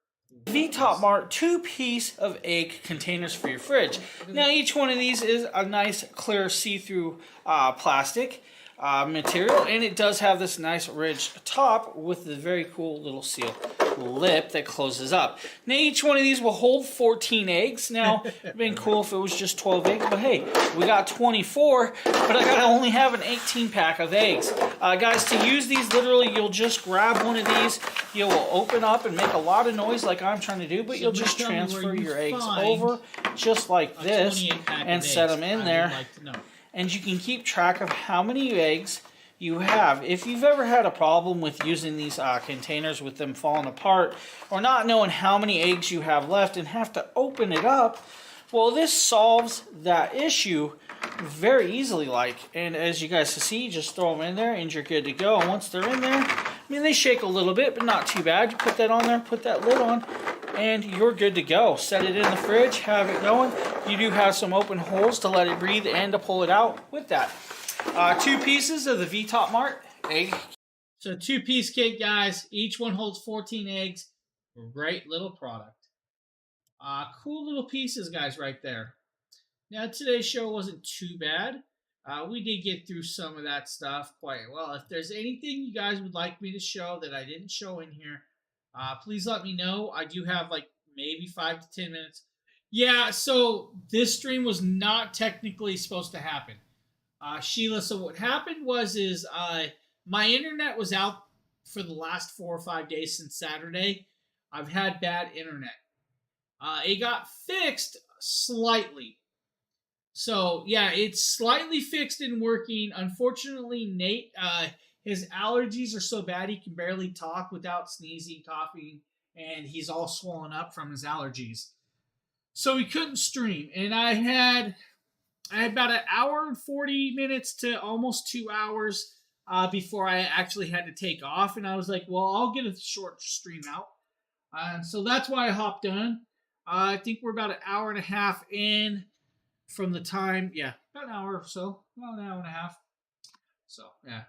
VTop Mart 2-piece of egg containers for your fridge. Now each one of these is a nice clear see-through plastic material, and it does have this nice ridged top with the very cool little seal lip that closes up. Now each one of these will hold 14 eggs. Now it'd been cool if it was just 12 eggs, but hey, we got 24, but I gotta only have an 18-pack of eggs. Guys, to use these, literally you'll just grab one of these, you will open up and make a lot of noise like I'm trying to do, but you'll just transfer your eggs over just like this and set them in there. And you can keep track of how many eggs you have. If you've ever had a problem with using these containers with them falling apart or not knowing how many eggs you have left and have to open it up, well, this solves that issue very easily. And as you guys can see, just throw them in there and you're good to go. And once they're in there, I mean, they shake a little bit, but not too bad. You put that on there, put that lid on, and you're good to go. Set it in the fridge, have it going. You do have some open holes to let it breathe and to pull it out with that. 2 pieces of the VTop Mart egg. So 2-piece kit, guys. Each one holds 14 eggs. Great little product. Cool little pieces, guys, right there. Now, today's show wasn't too bad. We did get through some of that stuff quite well. If there's anything you guys would like me to show that I didn't show in here, please let me know. I do have maybe 5 to 10 minutes. Yeah, so this stream was not technically supposed to happen. Sheila, so what happened was my internet was out for the last 4 or 5 days since Saturday. I've had bad internet. It got fixed slightly. So, yeah, it's slightly fixed and working. Unfortunately, Nate, his allergies are so bad he can barely talk without sneezing, coughing, and he's all swollen up from his allergies. So he couldn't stream. And I had about an hour and 40 minutes to almost 2 hours before I actually had to take off. And I was like, well, I'll get a short stream out. So that's why I hopped on. I think we're about an hour and a half in from the time. Yeah, about an hour or so. About an hour and a half. So, yeah.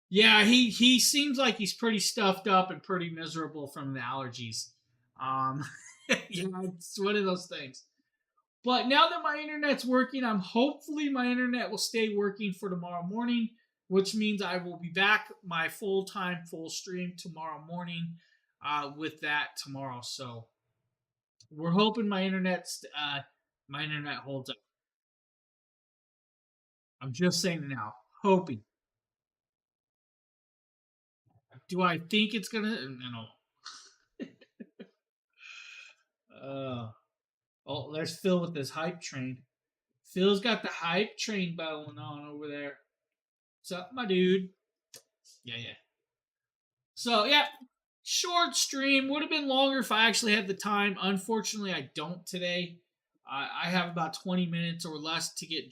Yeah, he seems like he's pretty stuffed up and pretty miserable from the allergies. Yeah, it's one of those things. But now that my internet's working, hopefully my internet will stay working for tomorrow morning, which means I will be back my full-time, full stream tomorrow morning with that tomorrow. So we're hoping my internet holds up. I'm just saying it now. Hoping. Do I think it's going to? No. Oh, there's Phil with his hype train. Phil's got the hype train going on over there. What's up, my dude? Yeah. So, yeah, short stream. Would have been longer if I actually had the time. Unfortunately, I don't today. I have about 20 minutes or less to get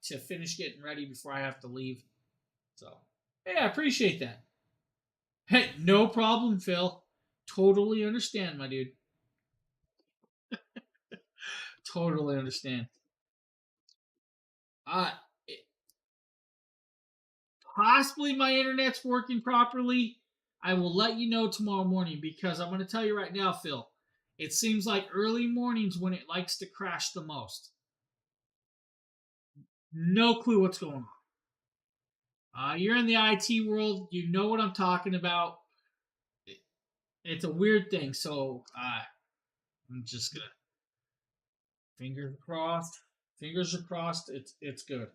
to finish getting ready before I have to leave. So, yeah, I appreciate that. Hey, no problem, Phil. Totally understand, my dude. Totally understand. Possibly my internet's working properly. I will let you know tomorrow morning because I'm going to tell you right now, Phil. It seems like early mornings when it likes to crash the most. No clue what's going on. You're in the IT world. You know what I'm talking about. It's a weird thing. So I'm just going to. Fingers crossed. Fingers are crossed. It's good.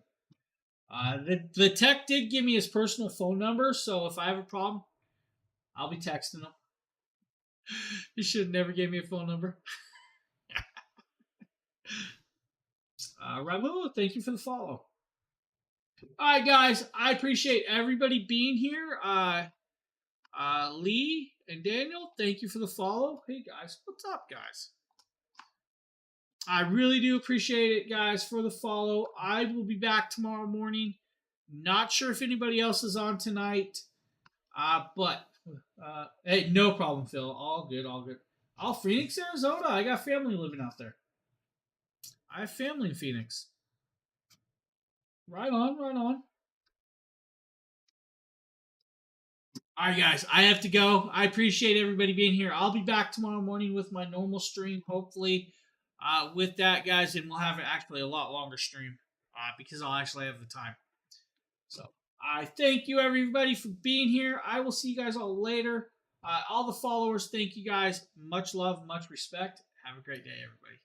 The tech did give me his personal phone number, so if I have a problem, I'll be texting him. He should have never gave me a phone number. Ramu, thank you for the follow. All right, guys. I appreciate everybody being here. Lee and Daniel, thank you for the follow. Hey, guys. What's up, guys? I really do appreciate it, guys, for the follow. I will be back tomorrow morning. Not sure if anybody else is on tonight. But hey, no problem, Phil. All good, all good. Oh, Phoenix, Arizona. I got family living out there. I have family in Phoenix. Right on, right on. All right, guys, I have to go. I appreciate everybody being here. I'll be back tomorrow morning with my normal stream, hopefully. With that, guys, and we'll have actually a lot longer stream because I'll actually have the time. So I thank you, everybody, for being here. I will see you guys all later. All the followers, thank you, guys. Much love, much respect. Have a great day, everybody.